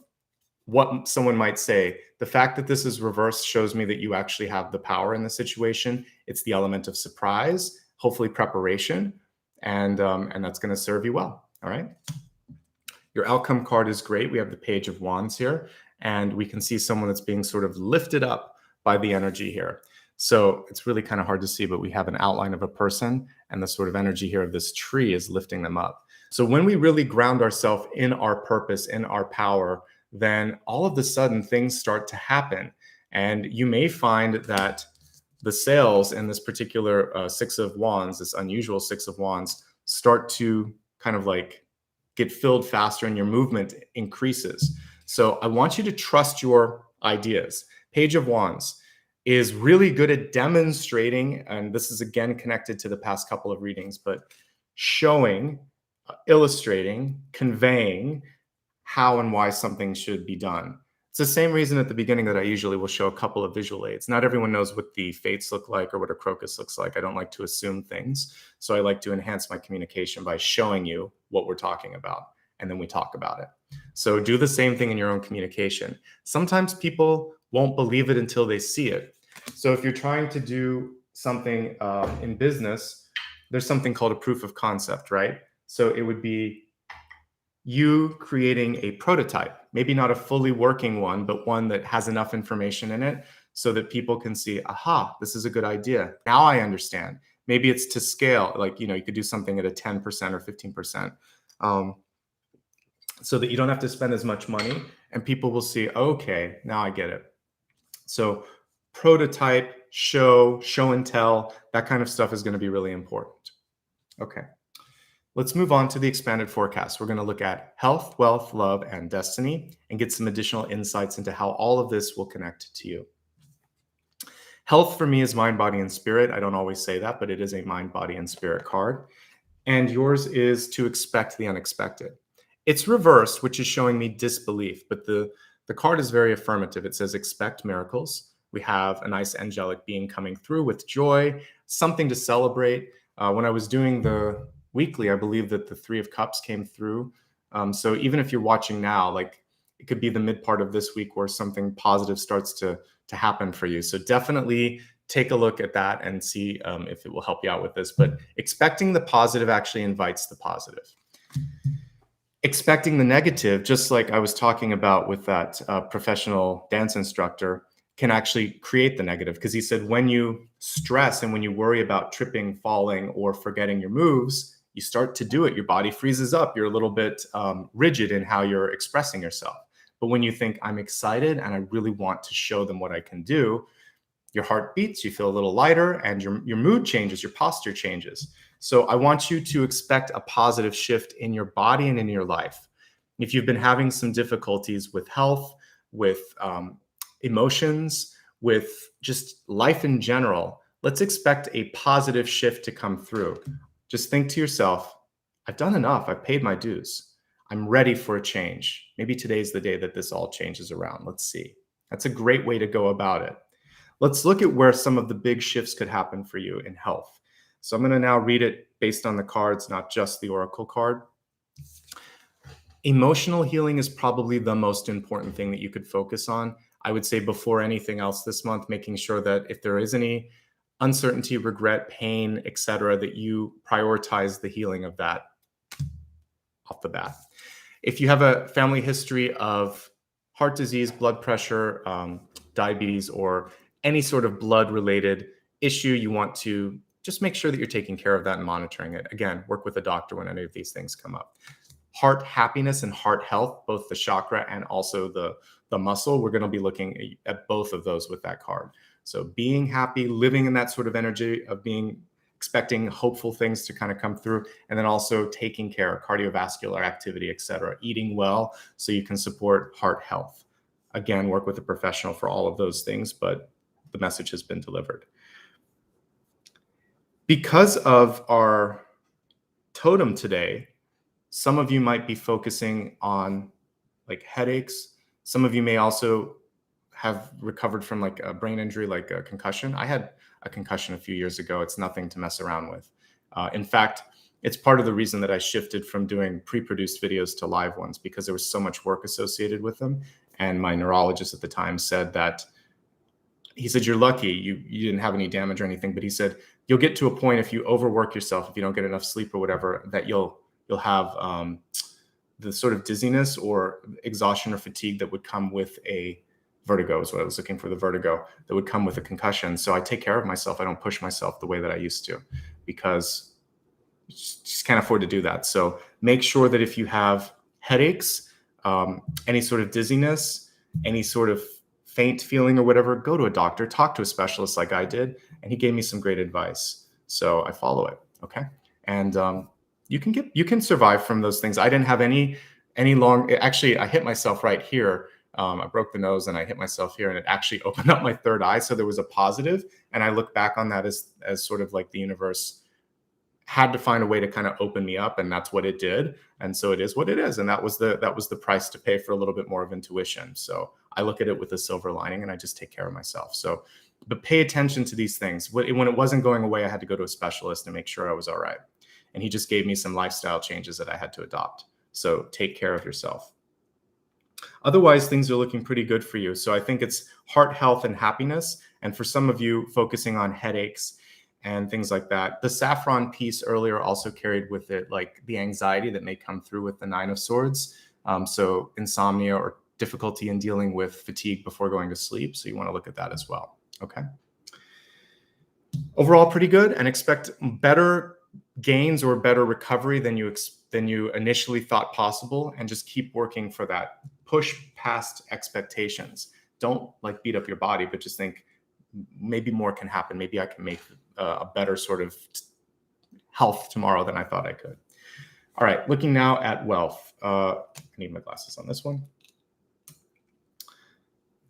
what someone might say. The fact that this is reversed shows me that you actually have the power in the situation. It's the element of surprise, hopefully preparation, and that's going to serve you well. All right. Your outcome card is great. We have the Page of Wands here, and we can see someone that's being sort of lifted up by the energy here. So it's really kind of hard to see, but we have an outline of a person, and the sort of energy here of this tree is lifting them up. So when we really ground ourselves in our purpose, in our power, then all of a sudden things start to happen. And you may find that the sails in this particular Six of Wands, this unusual Six of Wands, start to kind of like get filled faster and your movement increases. So I want you to trust your ideas. Page of Wands is really good at demonstrating, and this is again connected to the past couple of readings, but showing, illustrating, conveying how and why something should be done. It's the same reason at the beginning that I usually will show a couple of visual aids. Not everyone knows what the fates look like or what a crocus looks like. I don't like to assume things. So I like to enhance my communication by showing you what we're talking about, and then we talk about it. So do the same thing in your own communication. Sometimes people won't believe it until they see it. So if you're trying to do something in business, there's something called a proof of concept, right? So it would be you creating a prototype, maybe not a fully working one, but one that has enough information in it so that people can see, aha, this is a good idea. Now I understand. Maybe it's to scale, like, you could do something at a 10% or 15%, so that you don't have to spend as much money and people will see, okay, now I get it. So prototype, show and tell, that kind of stuff is going to be really important. Okay. Let's move on to the expanded forecast. We're going to look at health, wealth, love, and destiny, and get some additional insights into how all of this will connect to you. Health for me is mind, body, and spirit. I don't always say that, but it is a mind, body, and spirit card. And yours is to expect the unexpected. It's reversed, which is showing me disbelief, but the card is very affirmative. It says expect miracles. We have a nice angelic being coming through with joy, something to celebrate. When I was doing the weekly, I believe that the Three of Cups came through. So even if you're watching now, like it could be the mid part of this week where something positive starts to happen for you. So definitely take a look at that and see if it will help you out with this. But expecting the positive actually invites the positive. Expecting the negative, just like I was talking about with that professional dance instructor, can actually create the negative, because he said when you stress and when you worry about tripping, falling, or forgetting your moves, you start to do it. Your body freezes up. You're a little bit rigid in how you're expressing yourself. But when you think, I'm excited and I really want to show them what I can do, your heart beats, you feel a little lighter, and your mood changes, your posture changes. So I want you to expect a positive shift in your body and in your life. If you've been having some difficulties with health, with emotions, with just life in general, let's expect a positive shift to come through. Just think to yourself, I've done enough. I've paid my dues. I'm ready for a change. Maybe today's the day that this all changes around. Let's see. That's a great way to go about it. Let's look at where some of the big shifts could happen for you in health. So I'm going to now read it based on the cards, not just the oracle card. Emotional healing is probably the most important thing that you could focus on. I would say before anything else this month, making sure that if there is any uncertainty, regret, pain, etc., that you prioritize the healing of that off the bat. If you have a family history of heart disease, blood pressure, diabetes, or any sort of blood-related issue, you want to just make sure that you're taking care of that and monitoring it. Again, work with a doctor when any of these things come up. Heart happiness and heart health, both the chakra and also the muscle, we're going to be looking at both of those with that card. So being happy, living in that sort of energy of being expecting hopeful things to kind of come through, and then also taking care, cardiovascular activity, etc., eating well so you can support heart health. Again, work with a professional for all of those things, but the message has been delivered. Because of our totem today, some of you might be focusing on like headaches. Some of you may also have recovered from like a brain injury, like a concussion. I had a concussion a few years ago. It's nothing to mess around with. In fact, it's part of the reason that I shifted from doing pre-produced videos to live ones, because there was so much work associated with them. And my neurologist at the time said that, he said, you're lucky you didn't have any damage or anything, but he said, you'll get to a point if you overwork yourself, if you don't get enough sleep or whatever, that you'll have the sort of dizziness or exhaustion or fatigue that would come with a vertigo, is what I was looking for, the vertigo that would come with a concussion. So I take care of myself. I don't push myself the way that I used to, because just can't afford to do that. So make sure that if you have headaches, any sort of dizziness, any sort of faint feeling or whatever, go to a doctor, talk to a specialist like I did. And he gave me some great advice. So I follow it. Okay. And you can survive from those things. I didn't have any long, actually, I hit myself right here. I broke the nose and I hit myself here, and it actually opened up my third eye. So there was a positive, and I look back on that as sort of like the universe had to find a way to kind of open me up, and that's what it did. And so it is what it is. And that was the price to pay for a little bit more of intuition. So I look at it with a silver lining, and I just take care of myself. So, but pay attention to these things. When it wasn't going away, I had to go to a specialist and make sure I was all right. And he just gave me some lifestyle changes that I had to adopt. So take care of yourself. Otherwise, things are looking pretty good for you. So I think it's heart health and happiness. And for some of you, focusing on headaches and things like that. The saffron piece earlier also carried with it like the anxiety that may come through with the Nine of Swords. So insomnia or difficulty in dealing with fatigue before going to sleep. So you want to look at that as well. Okay. Overall, pretty good, and expect better gains or better recovery than you initially thought possible, and just keep working for that. Push past expectations. Don't like beat up your body, but just think maybe more can happen. Maybe I can make a better sort of health tomorrow than I thought I could. All right, looking now at wealth. I need my glasses on this one.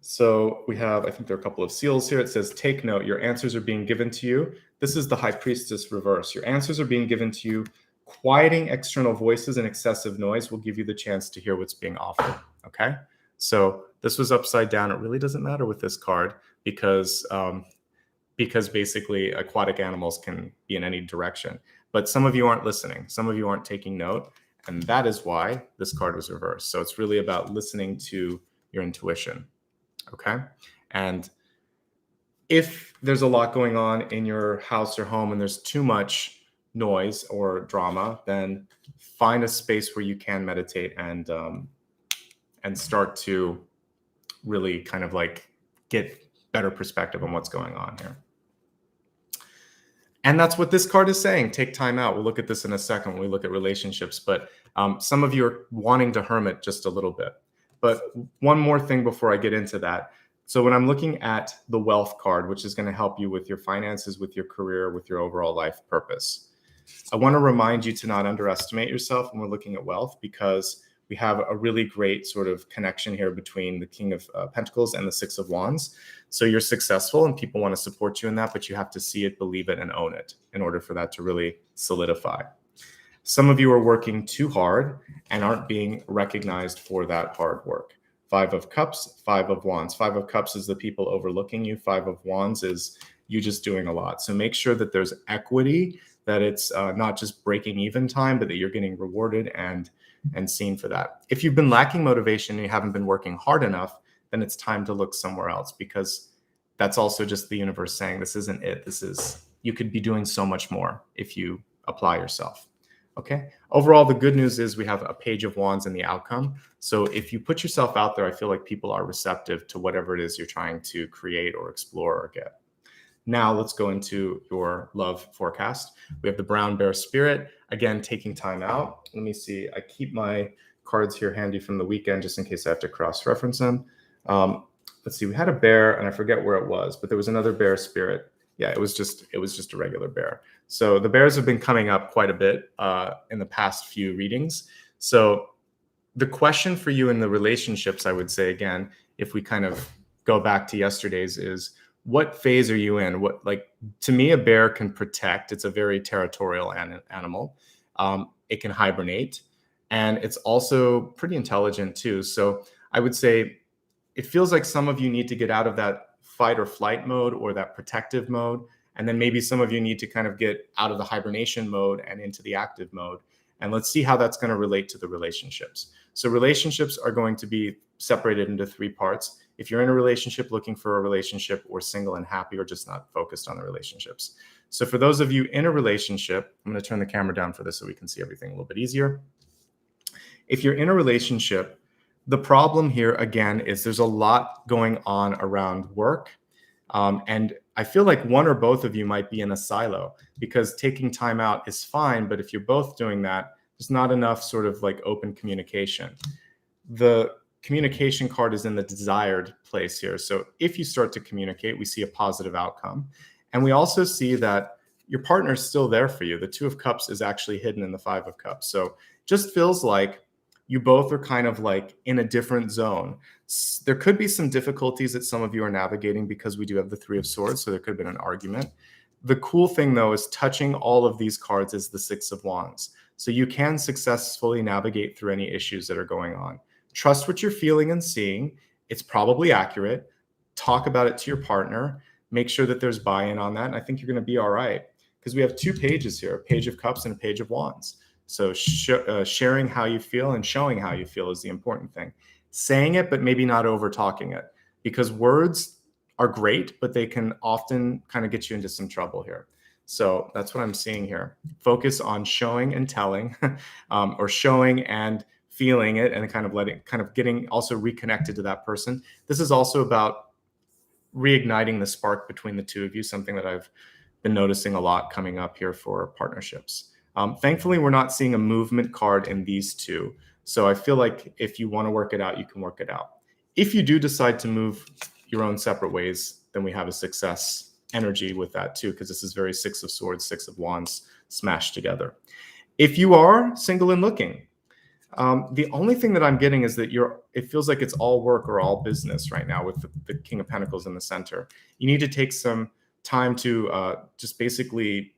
So we have, I think there are a couple of seals here. It says, take note, your answers are being given to you. This is the High Priestess reverse. Your answers are being given to you. Quieting external voices and excessive noise will give you the chance to hear what's being offered. Okay. So this was upside down. It really doesn't matter with this card because basically aquatic animals can be in any direction. But some of you aren't listening. Some of you aren't taking note. And that is why this card was reversed. So it's really about listening to your intuition. Okay. And if there's a lot going on in your house or home and there's too much noise or drama, then find a space where you can meditate and start to really kind of like get better perspective on what's going on here. And that's what this card is saying. Take time out. We'll look at this in a second when we look at relationships, but some of you are wanting to hermit just a little bit. But one more thing before I get into that. So when I'm looking at the wealth card, which is going to help you with your finances, with your career, with your overall life purpose, I want to remind you to not underestimate yourself when we're looking at wealth, because we have a really great sort of connection here between the King of Pentacles and the Six of Wands. So you're successful and people want to support you in that, but you have to see it, believe it, and own it in order for that to really solidify. Some of you are working too hard and aren't being recognized for that hard work. Five of Cups, Five of Wands. Five of Cups is the people overlooking you. Five of Wands is you just doing a lot. So make sure that there's equity, that it's not just breaking even time, but that you're getting rewarded and seen for that. If you've been lacking motivation and you haven't been working hard enough, then it's time to look somewhere else, because that's also just the universe saying this isn't it. You could be doing so much more if you apply yourself. Okay. Overall, the good news is we have a Page of Wands in the outcome. So if you put yourself out there, I feel like people are receptive to whatever it is you're trying to create or explore or get. Now let's go into your love forecast. We have the Brown Bear Spirit, again, taking time out. Let me see. I keep my cards here handy from the weekend just in case I have to cross-reference them. Let's see. We had a bear, and I forget where it was, but there was another bear spirit. Yeah, it was just a regular bear. So the bears have been coming up quite a bit in the past few readings. So the question for you in the relationships, I would say, again, if we kind of go back to yesterday's, is what phase are you in? To me, a bear can protect. It's a very territorial animal. It can hibernate, and it's also pretty intelligent too. So I would say it feels like some of you need to get out of that fight or flight mode or that protective mode. And then maybe some of you need to kind of get out of the hibernation mode and into the active mode. And let's see how that's going to relate to the relationships. So relationships are going to be separated into three parts. If you're in a relationship, looking for a relationship, or single and happy, or just not focused on the relationships. So for those of you in a relationship, I'm going to turn the camera down for this so we can see everything a little bit easier. If you're in a relationship, the problem here, again, is there's a lot going on around work. And I feel like one or both of you might be in a silo, because taking time out is fine. But if you're both doing that, there's not enough sort of like open communication. The communication card is in the desired place here. So if you start to communicate, we see a positive outcome. And we also see that your partner is still there for you. The Two of Cups is actually hidden in the Five of Cups. So just feels like you both are kind of like in a different zone. There could be some difficulties that some of you are navigating because we do have the Three of Swords. So there could have been an argument. The cool thing, though, is touching all of these cards is the Six of Wands. So you can successfully navigate through any issues that are going on. Trust what you're feeling and seeing. It's probably accurate. Talk about it to your partner. Make sure that there's buy-in on that. And I think you're going to be all right, because we have two pages here, a Page of Cups and a Page of Wands. So sharing how you feel and showing how you feel is the important thing. Saying it, but maybe not over talking it, because words are great, but they can often kind of get you into some trouble here. So that's what I'm seeing here. Focus on showing and telling, or showing and feeling it, and kind of getting also reconnected to that person. This is also about reigniting the spark between the two of you, something that I've been noticing a lot coming up here for partnerships. Thankfully, we're not seeing a movement card in these two. So I feel like if you want to work it out, you can work it out. If you do decide to move your own separate ways, then we have a success energy with that too, because this is very Six of Swords, Six of Wands smashed together. If you are single and looking, the only thing that I'm getting is that it feels like it's all work or all business right now with the King of Pentacles in the center. You need to take some time to just basically,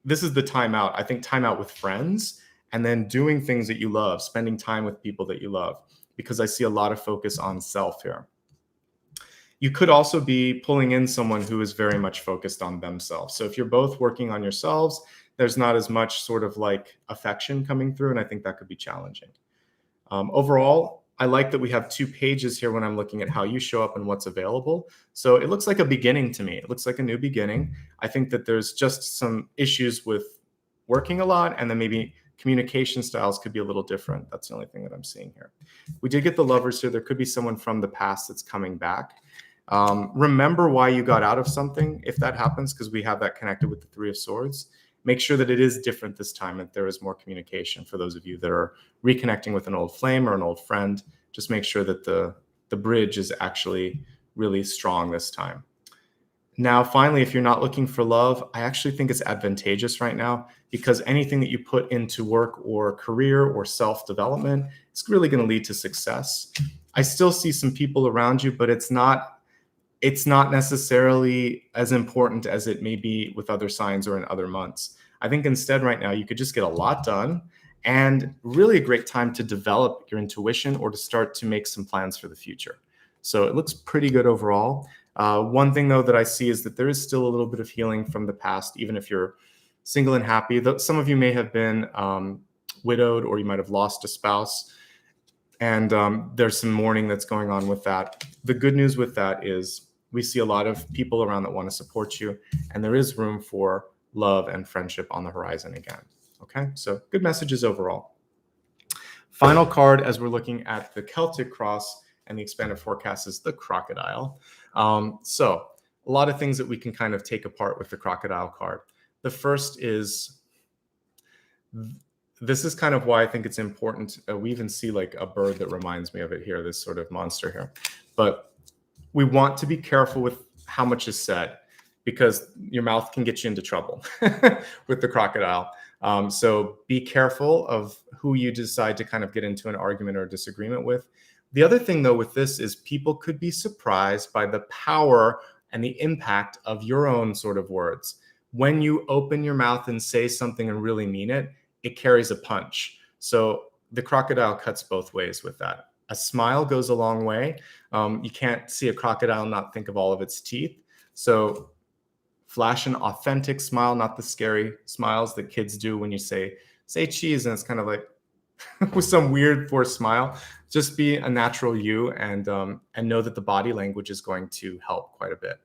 this is the time out. I think time out with friends, and then doing things that you love, spending time with people that you love, because I see a lot of focus on self here. You could also be pulling in someone who is very much focused on themselves. So if you're both working on yourselves, there's not as much sort of like affection coming through, and I think that could be challenging. Overall, I like that we have two pages here when I'm looking at how you show up and what's available. So it looks like a beginning to me. It looks like a new beginning. I think that there's just some issues with working a lot, and then maybe communication styles could be a little different. That's the only thing that I'm seeing here. We did get the Lovers here. There could be someone from the past that's coming back. Remember why you got out of something if that happens, because we have that connected with the Three of Swords. Make sure that it is different this time, that there is more communication. For those of you that are reconnecting with an old flame or an old friend, just make sure that the bridge is actually really strong this time. Now, finally, if you're not looking for love, I actually think it's advantageous right now, because anything that you put into work or career or self-development, it's really going to lead to success. I still see some people around you, but it's not necessarily as important as it may be with other signs or in other months. I think instead right now, you could just get a lot done and really a great time to develop your intuition or to start to make some plans for the future. So it looks pretty good overall. One thing though that I see is that there is still a little bit of healing from the past, even if you're single and happy. Some of you may have been widowed, or you might have lost a spouse, and there's some mourning that's going on with that. The good news with that is we see a lot of people around that want to support you, and there is room for love and friendship on the horizon again. Okay, so good messages overall. Final card as we're looking at the Celtic cross and the expanded forecast is the crocodile. So a lot of things that we can kind of take apart with the crocodile card. The first is, this is kind of why I think it's important. We even see like a bird that reminds me of it here, this sort of monster here. But we want to be careful with how much is said, because your mouth can get you into trouble with the crocodile. So be careful of who you decide to kind of get into an argument or a disagreement with. The other thing though with this is people could be surprised by the power and the impact of your own sort of words. When you open your mouth and say something and really mean it, it carries a punch. So the crocodile cuts both ways with that. A smile goes a long way. You can't see a crocodile and not think of all of its teeth. So flash an authentic smile, not the scary smiles that kids do when you say cheese, and it's kind of like with some weird forced smile. Just be a natural you, and know that the body language is going to help quite a bit.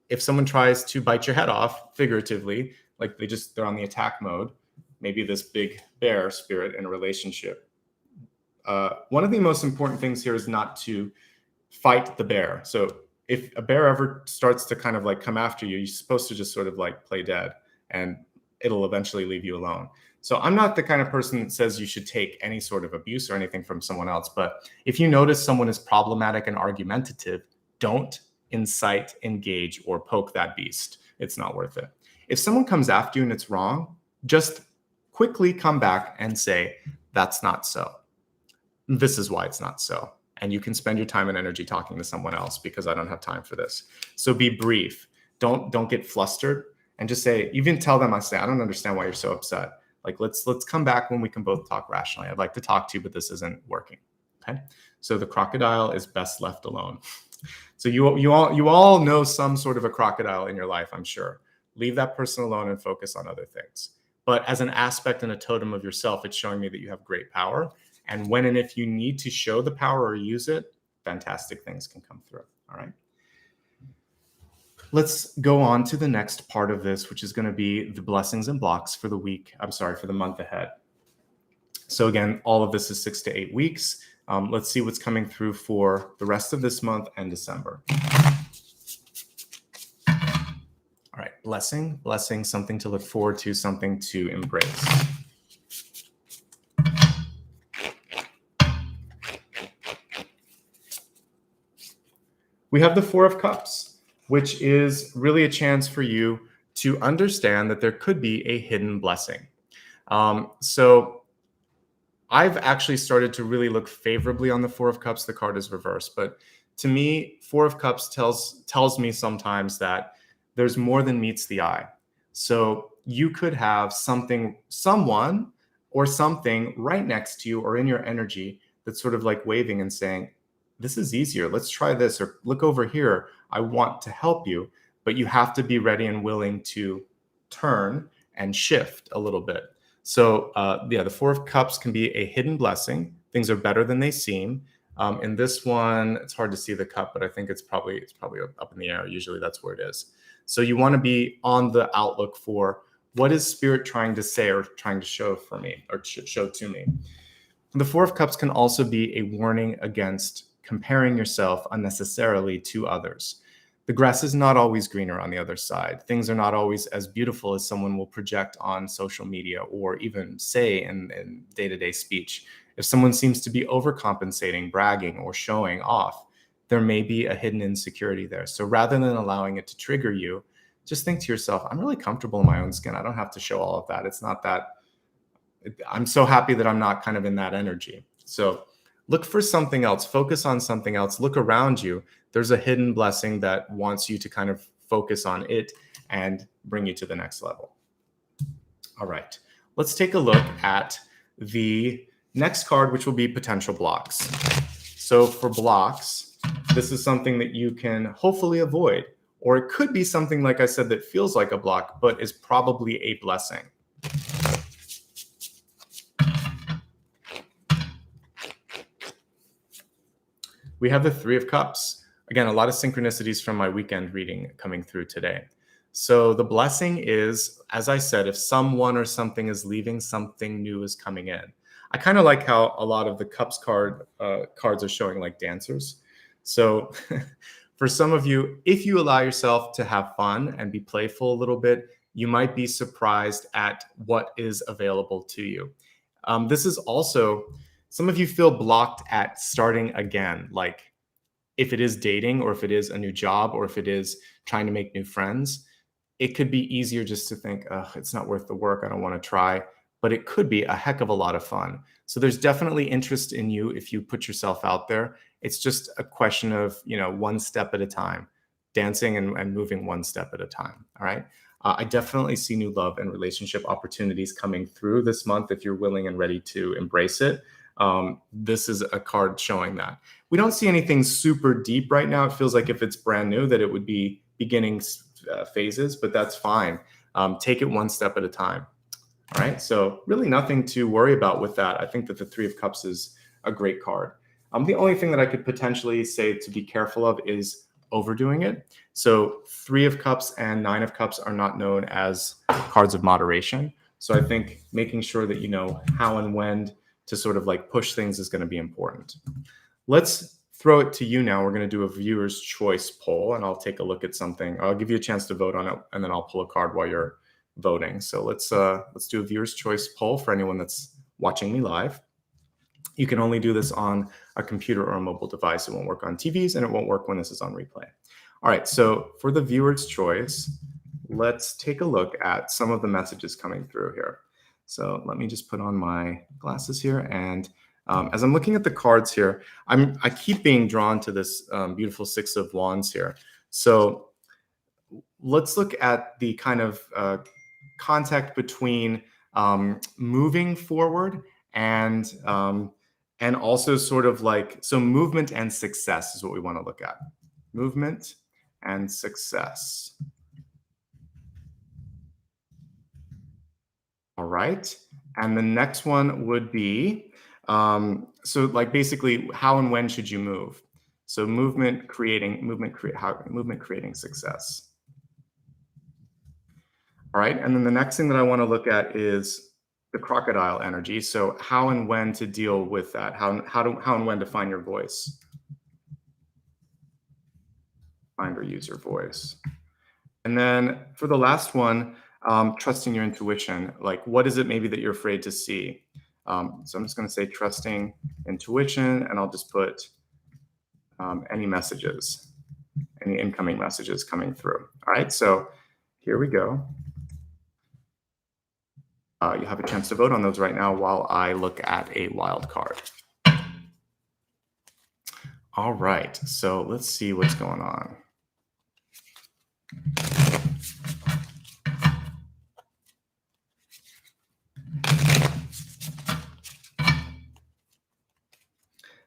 If someone tries to bite your head off, figuratively, like they're on the attack mode, maybe this big bear spirit in a relationship. One of the most important things here is not to fight the bear. So if a bear ever starts to kind of like come after you, you're supposed to just sort of like play dead, and it'll eventually leave you alone. So I'm not the kind of person that says you should take any sort of abuse or anything from someone else. But if you notice someone is problematic and argumentative, don't incite, engage, or poke that beast. It's not worth it. If someone comes after you and it's wrong, just quickly come back and say, that's not so. This is why it's not so. And you can spend your time and energy talking to someone else, because I don't have time for this. So be brief. Don't get flustered, and just say, even tell them, I don't understand why you're so upset. Like, let's come back when we can both talk rationally. I'd like to talk to you, but this isn't working. Okay. So the crocodile is best left alone. So you all know some sort of a crocodile in your life, I'm sure. Leave that person alone and focus on other things. But as an aspect and a totem of yourself, it's showing me that you have great power. And when and if you need to show the power or use it, fantastic things can come through. All right. Let's go on to the next part of this, which is going to be the blessings and blocks for the for the month ahead. So again, all of this is 6 to 8 weeks. Let's see what's coming through for the rest of this month and December. All right, blessing, something to look forward to, something to embrace. We have the Four of Cups, which is really a chance for you to understand that there could be a hidden blessing. So I've actually started to really look favorably on the Four of Cups. The card is reversed, but to me, Four of Cups tells me sometimes that there's more than meets the eye. So you could have someone or something right next to you or in your energy that's sort of like waving and saying, this is easier. Let's try this, or look over here. I want to help you, but you have to be ready and willing to turn and shift a little bit. So the Four of Cups can be a hidden blessing. Things are better than they seem. In this one, it's hard to see the cup, but I think it's probably up in the air. Usually that's where it is. So you want to be on the outlook for what is Spirit trying to say or trying to show for me or show to me. The Four of Cups can also be a warning against comparing yourself unnecessarily to others. The grass is not always greener on the other side. Things are not always as beautiful as someone will project on social media or even say in day-to-day speech. If someone seems to be overcompensating, bragging, or showing off, there may be a hidden insecurity there. So rather than allowing it to trigger you, just think to yourself, I'm really comfortable in my own skin. I don't have to show all of that. It's not that. I'm so happy that I'm not kind of in that energy. So look for something else, focus on something else, look around you. There's a hidden blessing that wants you to kind of focus on it and bring you to the next level. All right. let's take a look at the next card, which will be potential blocks. So for blocks, this is something that you can hopefully avoid, or it could be something, like I said, that feels like a block, but is probably a blessing. We have the Three of Cups. Again, a lot of synchronicities from my weekend reading coming through today. So the blessing is, as I said, if someone or something is leaving, something new is coming in. I kind of like how a lot of the Cups cards are showing like dancers. So for some of you, if you allow yourself to have fun and be playful a little bit, you might be surprised at what is available to you. This is also, some of you feel blocked at starting again, like if it is dating or if it is a new job or if it is trying to make new friends. It could be easier just to think, oh, it's not worth the work, I don't want to try, but it could be a heck of a lot of fun. So there's definitely interest in you if you put yourself out there. It's just a question of, one step at a time, dancing and moving one step at a time. All right. I definitely see new love and relationship opportunities coming through this month if you're willing and ready to embrace it. This is a card showing that. We don't see anything super deep right now. It feels like if it's brand new that it would be beginning phases, but that's fine. Take it one step at a time. All right. So really nothing to worry about with that. I think that the Three of Cups is a great card. The only thing that I could potentially say to be careful of is overdoing it. So Three of Cups and Nine of Cups are not known as cards of moderation. So I think making sure that you know how and when to sort of like push things is going to be important. Let's throw it to you now. We're going to do a viewer's choice poll, and I'll take a look at something. I'll give you a chance to vote on it, and then I'll pull a card while you're voting. So let's do a viewer's choice poll for anyone that's watching me live. You can only do this on a computer or a mobile device. It won't work on TVs, and it won't work when this is on replay. All right, so for the viewer's choice, let's take a look at some of the messages coming through here. So let me just put on my glasses here, and as I'm looking at the cards here, I keep being drawn to this beautiful Six of Wands here. So let's look at the kind of contact between moving forward and also sort of like, so movement and success is what we want to look at. Movement and success. All right. And the next one would be, so like basically how and when should you move? So movement creating success. All right. And then the next thing that I want to look at is the crocodile energy. So how and when to deal with that, how and when to find your voice. Find or use your voice. And then for the last one, trusting your intuition. Like, what is it maybe that you're afraid to see? So I'm just going to say trusting intuition, and I'll just put any messages, any incoming messages coming through. All right, so here we go. You have a chance to vote on those right now while I look at a wild card. All right, so let's see what's going on.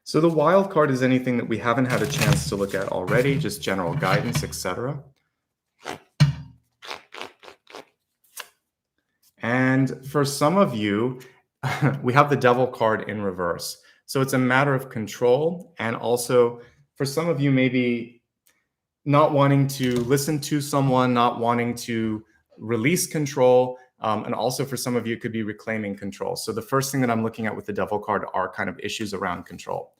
So the wild card is anything that we haven't had a chance to look at already, just general guidance, etc. And for some of you, we have the Devil card in reverse. So it's a matter of control, and also for some of you, maybe not wanting to listen to someone, not wanting to release control. And also for some of you, it could be reclaiming control. So the first thing that I'm looking at with the Devil card are kind of issues around control.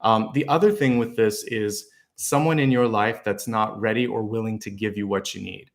The other thing with this is someone in your life that's not ready or willing to give you what you need.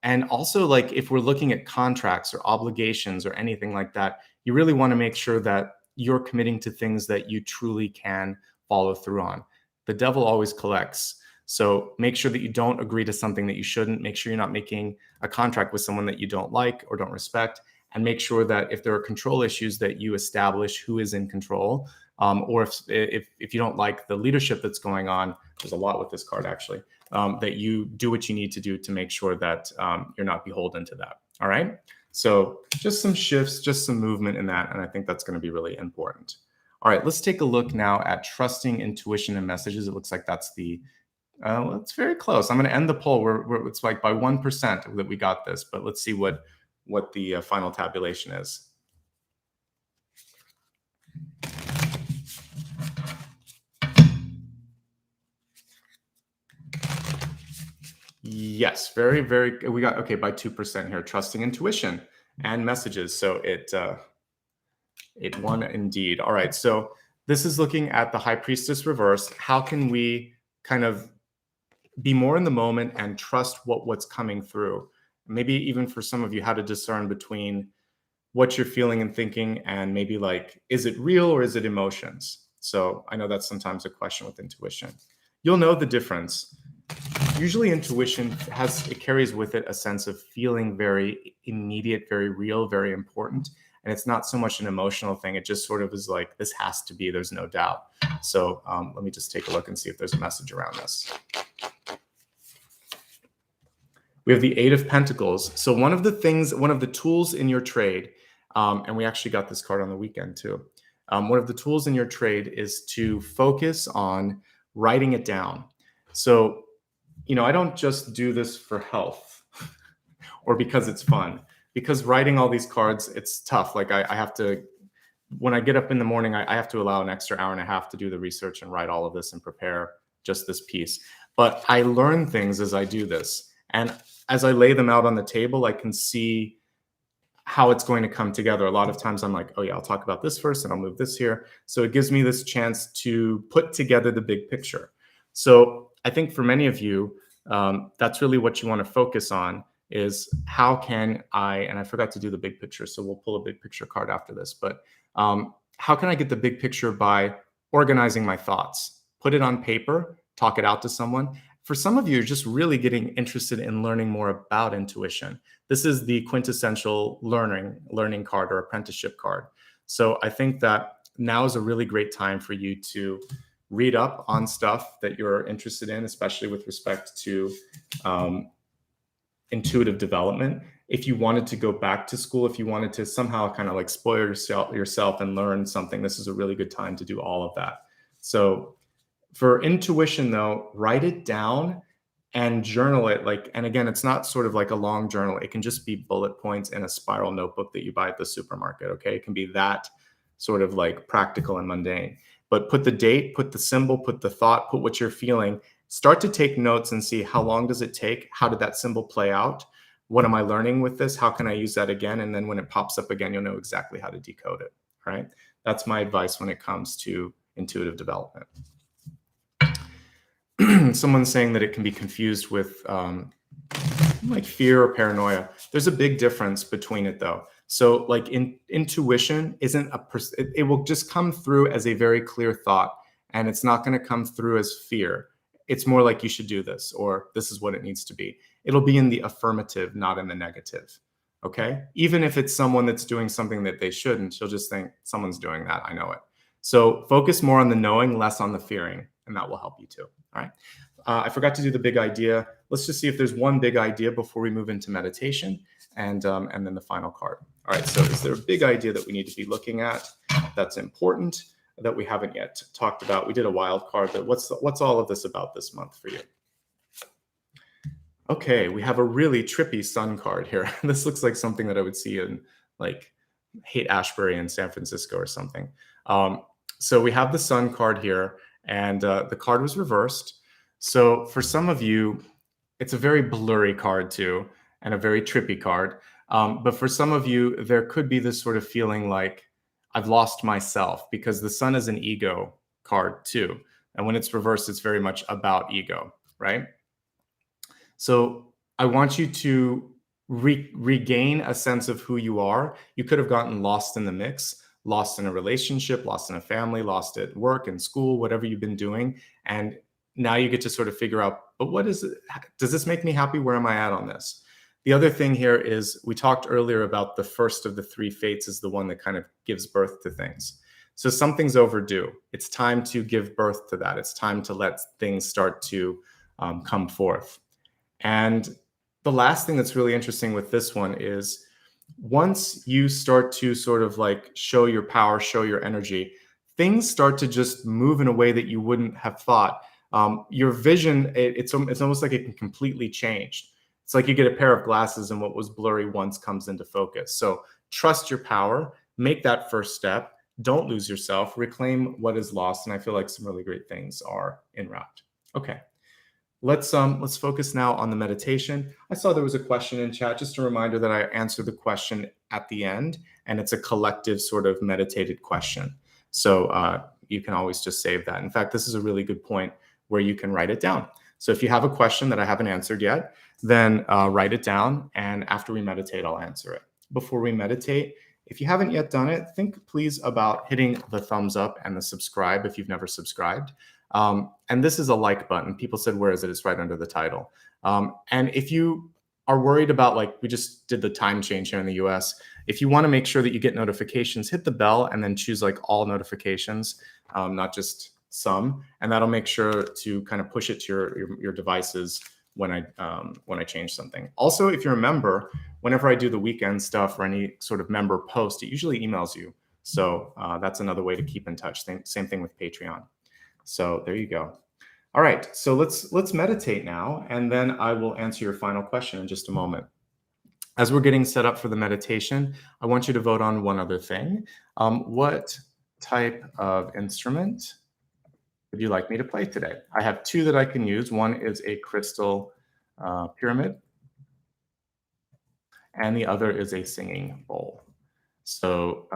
And also, like, if we're looking at contracts or obligations or anything like that, you really want to make sure that you're committing to things that you truly can follow through on. The devil always collects. So make sure that you don't agree to something that you shouldn't. Make sure you're not making a contract with someone that you don't like or don't respect. And make sure that if there are control issues, that you establish who is in control. Or if you don't like the leadership that's going on, there's a lot with this card actually, that you do what you need to do to make sure that you're not beholden to that. All right. So just some shifts, just some movement in that. And I think that's going to be really important. All right, let's take a look now at trusting intuition and messages. It looks like that's well, it's very close. I'm going to end the poll. It's like by 1% that we got this, but let's see what the final tabulation is. Yes, very, very. We got okay by 2% here. Trusting intuition and messages. So it won indeed. All right. So this is looking at the High Priestess reverse. How can we kind of be more in the moment and trust what's coming through? Maybe even for some of you, how to discern between what you're feeling and thinking and maybe like, is it real or is it emotions? So I know that's sometimes a question with intuition. You'll know the difference. Usually intuition carries with it a sense of feeling very immediate, very real, very important. And it's not so much an emotional thing. It just sort of is like, this has to be, there's no doubt. So let me just take a look and see if there's a message around this. We have the Eight of Pentacles. So one of the tools in your trade, and we actually got this card on the weekend too. One of the tools in your trade is to focus on writing it down. So, I don't just do this for health or because it's fun. Because writing all these cards, it's tough. Like I have to, when I get up in the morning, I have to allow an extra hour and a half to do the research and write all of this and prepare just this piece. But I learn things as I do this. And as I lay them out on the table, I can see how it's going to come together. A lot of times I'm like, oh yeah, I'll talk about this first and I'll move this here. So it gives me this chance to put together the big picture. So I think for many of you, that's really what you want to focus on is how can and I forgot to do the big picture, so we'll pull a big picture card after this, but how can I get the big picture by organizing my thoughts, put it on paper, talk it out to someone. For some of you, you're just really getting interested in learning more about intuition. This is the quintessential learning card or apprenticeship card. So I think that now is a really great time for you to read up on stuff that you're interested in, especially with respect to intuitive development. If you wanted to go back to school, if you wanted to somehow kind of like spoil yourself and learn something, this is a really good time to do all of that. So for intuition though, write it down and journal it. And again, it's not sort of like a long journal. It can just be bullet points in a spiral notebook that you buy at the supermarket. Okay. It can be that sort of like practical and mundane, but put the date, put the symbol, put the thought, put what you're feeling, start to take notes and see how long does it take? How did that symbol play out? What am I learning with this? How can I use that again? And then when it pops up again, you'll know exactly how to decode it. Right. That's my advice when it comes to intuitive development. Someone's saying that it can be confused with like fear or paranoia. There's a big difference between it though. So like intuition isn't it will just come through as a very clear thought, and it's not going to come through as fear. It's more like you should do this, or this is what it needs to be. It'll be in the affirmative, not in the negative. Okay. Even if it's someone that's doing something that they shouldn't, she'll just think someone's doing that. I know it. So focus more on the knowing, less on the fearing, and that will help you too. All right. I forgot to do the big idea. Let's just see if there's one big idea before we move into meditation and then the final card. All right. So is there a big idea that we need to be looking at that's important that we haven't yet talked about? We did a wild card, but what's all of this about this month for you? Okay. We have a really trippy sun card here. This looks like something that I would see in like Haight-Ashbury in San Francisco or something. So we have the sun card here, and the card was reversed. So for some of you, it's a very blurry card too, and a very trippy card. But for some of you, there could be this sort of feeling like I've lost myself, because the sun is an ego card too. And when it's reversed, it's very much about ego, right? So I want you to regain a sense of who you are. You could have gotten lost in the mix, lost in a relationship, lost in a family, lost at work and school, whatever you've been doing. And now you get to sort of figure out, but what is it? Does this make me happy? Where am I at on this? The other thing here is we talked earlier about the first of the three fates is the one that kind of gives birth to things. So something's overdue. It's time to give birth to that. It's time to let things start to come forth. And the last thing that's really interesting with this one is once you start to sort of like show your power, show your energy, things start to just move in a way that you wouldn't have thought. Your vision, it's almost like it can completely change. It's like you get a pair of glasses and what was blurry once comes into focus. So trust your power, make that first step. Don't lose yourself, reclaim what is lost. And I feel like some really great things are en route. Okay. Let's focus now on the meditation. I saw there was a question in chat. Just a reminder that I answer the question at the end, and it's a collective sort of meditated question. So you can always just save that. In fact, this is a really good point where you can write it down. So if you have a question that I haven't answered yet, then write it down, and after we meditate, I'll answer it. Before we meditate, if you haven't yet done it, think please about hitting the thumbs up and the subscribe if you've never subscribed. And this is a like button. People said, where is it? It's right under the title. And if you are worried about, like, we just did the time change here in the US, if you want to make sure that you get notifications, hit the bell and then choose like all notifications, not just some, and that'll make sure to kind of push it to your devices when I change something. Also, if you're a member, whenever I do the weekend stuff or any sort of member post, it usually emails you. So that's another way to keep in touch. Same thing with Patreon. So there you go. All right, so let's meditate now, and then I will answer your final question in just a moment. As we're getting set up for the meditation, I want you to vote on one other thing. What type of instrument would you like me to play today? I have two that I can use. One is a crystal pyramid, and the other is a singing bowl. So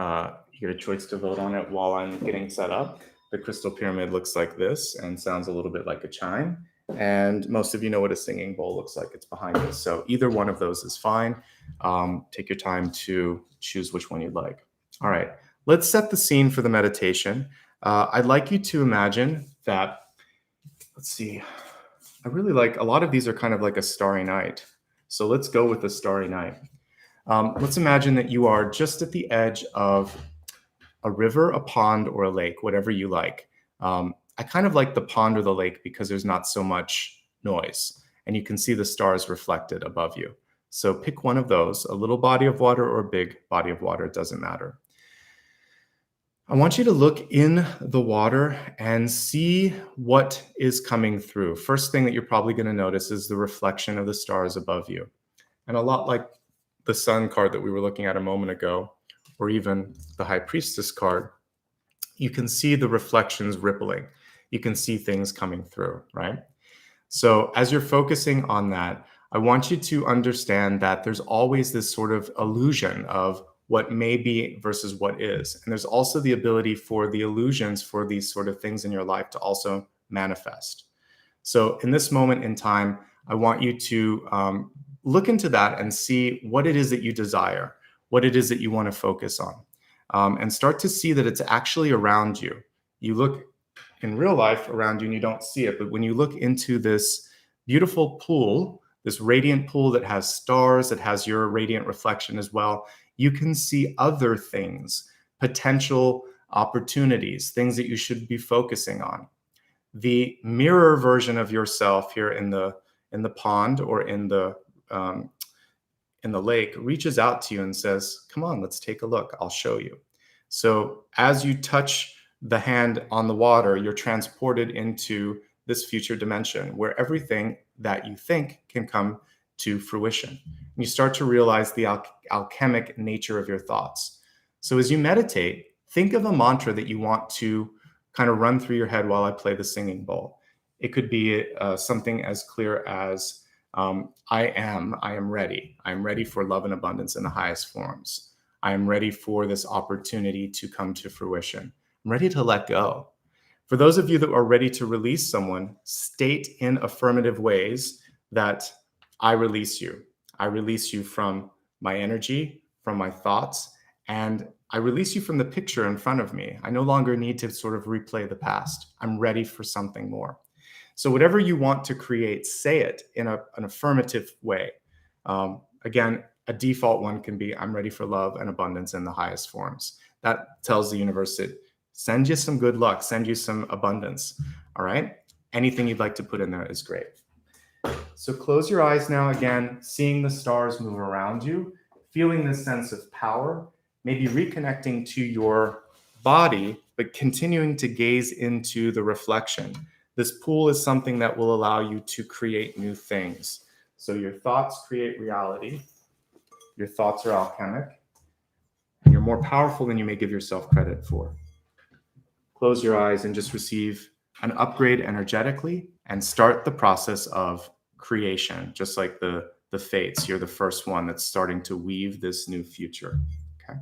you get a choice to vote on it while I'm getting set up. The crystal pyramid looks like this and sounds a little bit like a chime. And most of you know what a singing bowl looks like. It's behind us. So either one of those is fine. Take your time to choose which one you'd like. All right, let's set the scene for the meditation. I'd like you to imagine that, let's see, I really like, a lot of these are kind of like a starry night. So let's go with a starry night. Let's imagine that you are just at the edge of a river, a pond, or a lake, whatever you like. I kind of like the pond or the lake because there's not so much noise and you can see the stars reflected above you. So pick one of those, a little body of water or a big body of water, it doesn't matter. I want you to look in the water and see what is coming through. First thing that you're probably going to notice is the reflection of the stars above you. And a lot like the sun card that we were looking at a moment ago, or even the High Priestess card, you can see the reflections rippling. You can see things coming through, right? So as you're focusing on that, I want you to understand that there's always this sort of illusion of what may be versus what is. And there's also the ability for the illusions for these sort of things in your life to also manifest. So in this moment in time, I want you to look into that and see what it is that you desire, what it is that you want to focus on, and start to see that it's actually around you. You look in real life around you and you don't see it, but when you look into this beautiful pool, this radiant pool that has stars, that has your radiant reflection as well, you can see other things, potential opportunities, things that you should be focusing on. The mirror version of yourself here in the pond or in the lake reaches out to you and says, come on, let's take a look. I'll show you. So as you touch the hand on the water, you're transported into this future dimension where everything that you think can come to fruition. And you start to realize the alchemic nature of your thoughts. So as you meditate, think of a mantra that you want to kind of run through your head while I play the singing bowl. It could be something as clear as, I am ready. I'm ready for love and abundance in the highest forms. I am ready for this opportunity to come to fruition. I'm ready to let go. For those of you that are ready to release someone, state in affirmative ways that I release you. I release you from my energy, from my thoughts, and I release you from the picture in front of me. I no longer need to sort of replay the past. I'm ready for something more. So whatever you want to create, say it in an affirmative way. Again, a default one can be, I'm ready for love and abundance in the highest forms. That tells the universe that send you some good luck, send you some abundance, all right? Anything you'd like to put in there is great. So close your eyes now, again, seeing the stars move around you. feeling this sense of power, maybe reconnecting to your body, but continuing to gaze into the reflection. This pool is something that will allow you to create new things. So your thoughts create reality. Your thoughts are alchemic, and you're more powerful than you may give yourself credit for. Close your eyes and just receive an upgrade energetically and start the process of creation, just like the fates. You're the first one that's starting to weave this new future. Okay.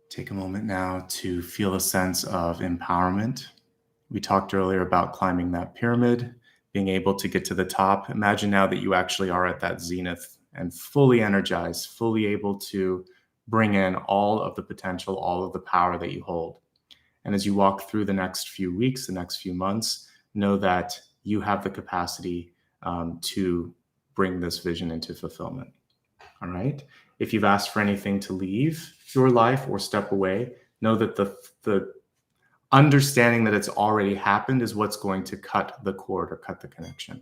Take a moment now to feel a sense of empowerment. We talked earlier about climbing that pyramid, being able to get to the top. Imagine now that you actually are at that zenith and fully energized, fully able to bring in all of the potential, all of the power that you hold. And as you walk through the next few weeks, the next few months, know that you have the capacity to bring this vision into fulfillment. All right. If you've asked for anything to leave your life or step away, know that the understanding that it's already happened is what's going to cut the cord or cut the connection.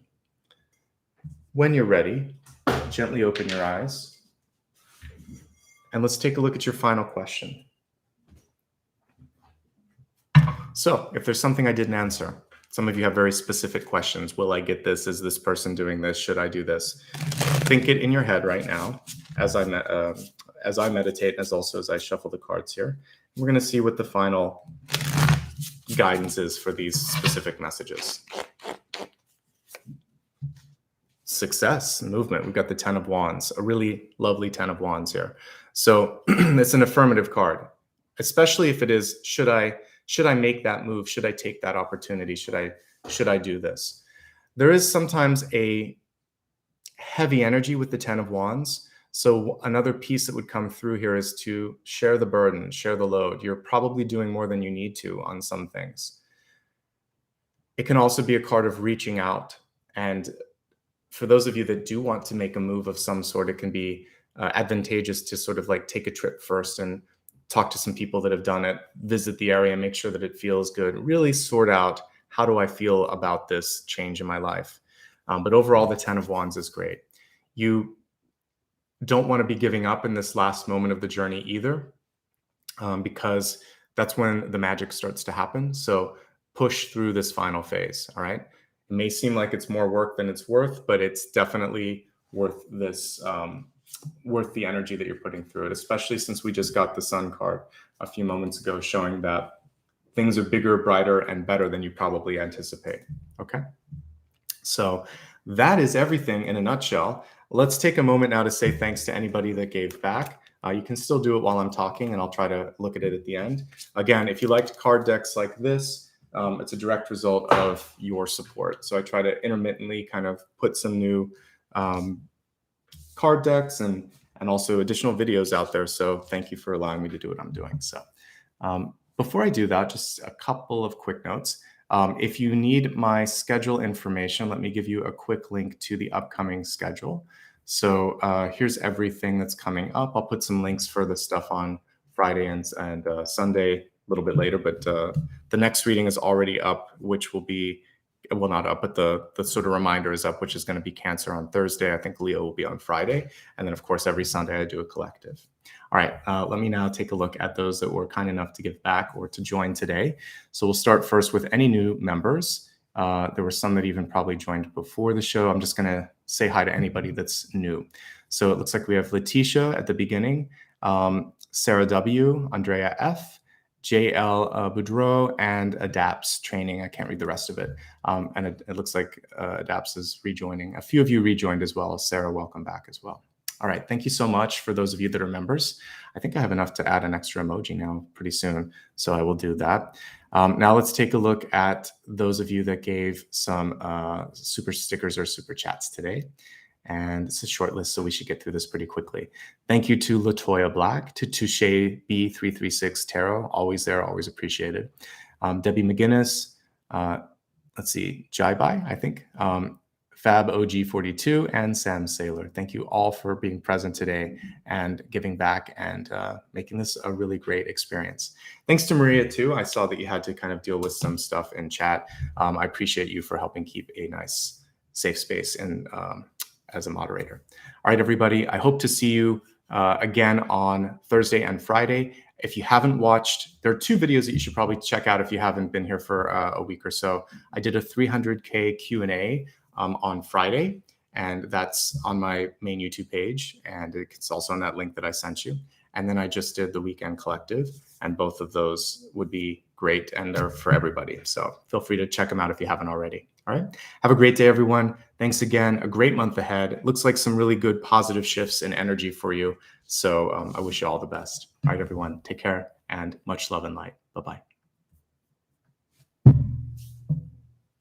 When you're ready, gently open your eyes. And let's take a look at your final question. So, if there's something I didn't answer, some of you have very specific questions. Will I get this? Is this person doing this? Should I do this? Think it in your head right now as I meditate, as also as I shuffle the cards here. We're going to see what the final guidance is for these specific messages. Success, movement. We've got the 10 of Wands, a really lovely 10 of Wands here. So it's an affirmative card, especially if it is, should I make that move? Should I take that opportunity? Should I do this? There is sometimes a heavy energy with the 10 of Wands. So another piece that would come through here is to share the burden, share the load. You're probably doing more than you need to on some things. It can also be a card of reaching out. And for those of you that do want to make a move of some sort, it can be advantageous to sort of like take a trip first and talk to some people that have done it, visit the area, make sure that it feels good, really sort out, how do I feel about this change in my life? But overall, the 10 of Wands is great. You don't want to be giving up in this last moment of the journey either, because that's when the magic starts to happen. So push through this final phase, all right? It may seem like it's more work than it's worth, but it's definitely worth this, worth the energy that you're putting through it, especially since we just got the Sun card a few moments ago showing that things are bigger, brighter, and better than you probably anticipate, okay? So that is everything in a nutshell. Let's take a moment now to say thanks to anybody that gave back. You can still do it while I'm talking, and I'll try to look at it at the end. Again, if you liked card decks like this, it's a direct result of your support. So I try to intermittently kind of put some new card decks and also additional videos out there. So thank you for allowing me to do what I'm doing. So before I do that, just a couple of quick notes. If you need my schedule information, let me give you a quick link to the upcoming schedule. So here's everything that's coming up. I'll put some links for the stuff on Friday and Sunday little bit later, but the next reading is already up, which will be, well, not up, but the sort of reminder is up, which is going to be Cancer on Thursday. I think Leo will be on Friday. And then, of course, every Sunday I do a collective. All right, let me now take a look at those that were kind enough to give back or to join today. So we'll start first with any new members. There were some that even probably joined before the show. I'm just going to say hi to anybody that's new. So it looks like we have Letitia at the beginning, Sarah W., Andrea F., JL Boudreau, and Adapts Training. I can't read the rest of it. And it looks like Adapts is rejoining. A few of you rejoined as well. Sarah, welcome back as well. All right, thank you so much for those of you that are members. I think I have enough to add an extra emoji now pretty soon, so I will do that. Now let's take a look at those of you that gave some super stickers or super chats today. And it's a short list, so we should get through this pretty quickly. Thank you to Latoya Black, to Touche B336 Tarot, always there, always appreciated. Debbie McGinnis, let's see, Jaibai, I think, Fab OG42, and Sam Saylor. Thank you all for being present today and giving back and making this a really great experience. Thanks to Maria, too. I saw that you had to kind of deal with some stuff in chat. I appreciate you for helping keep a nice, safe space in as a moderator. All right, everybody, I hope to see you again on Thursday and Friday. If you haven't watched, there are 2 videos that you should probably check out if you haven't been here for a week or so. I did a 300K Q&A on Friday, and that's on my main YouTube page, and it's also on that link that I sent you. And then I just did the Weekend Collective, and both of those would be great, and they're for everybody. So feel free to check them out if you haven't already. All right. Have a great day, everyone. Thanks again. A great month ahead. It looks like some really good positive shifts in energy for you. So I wish you all the best. All right, everyone. Take care and much love and light. Bye-bye.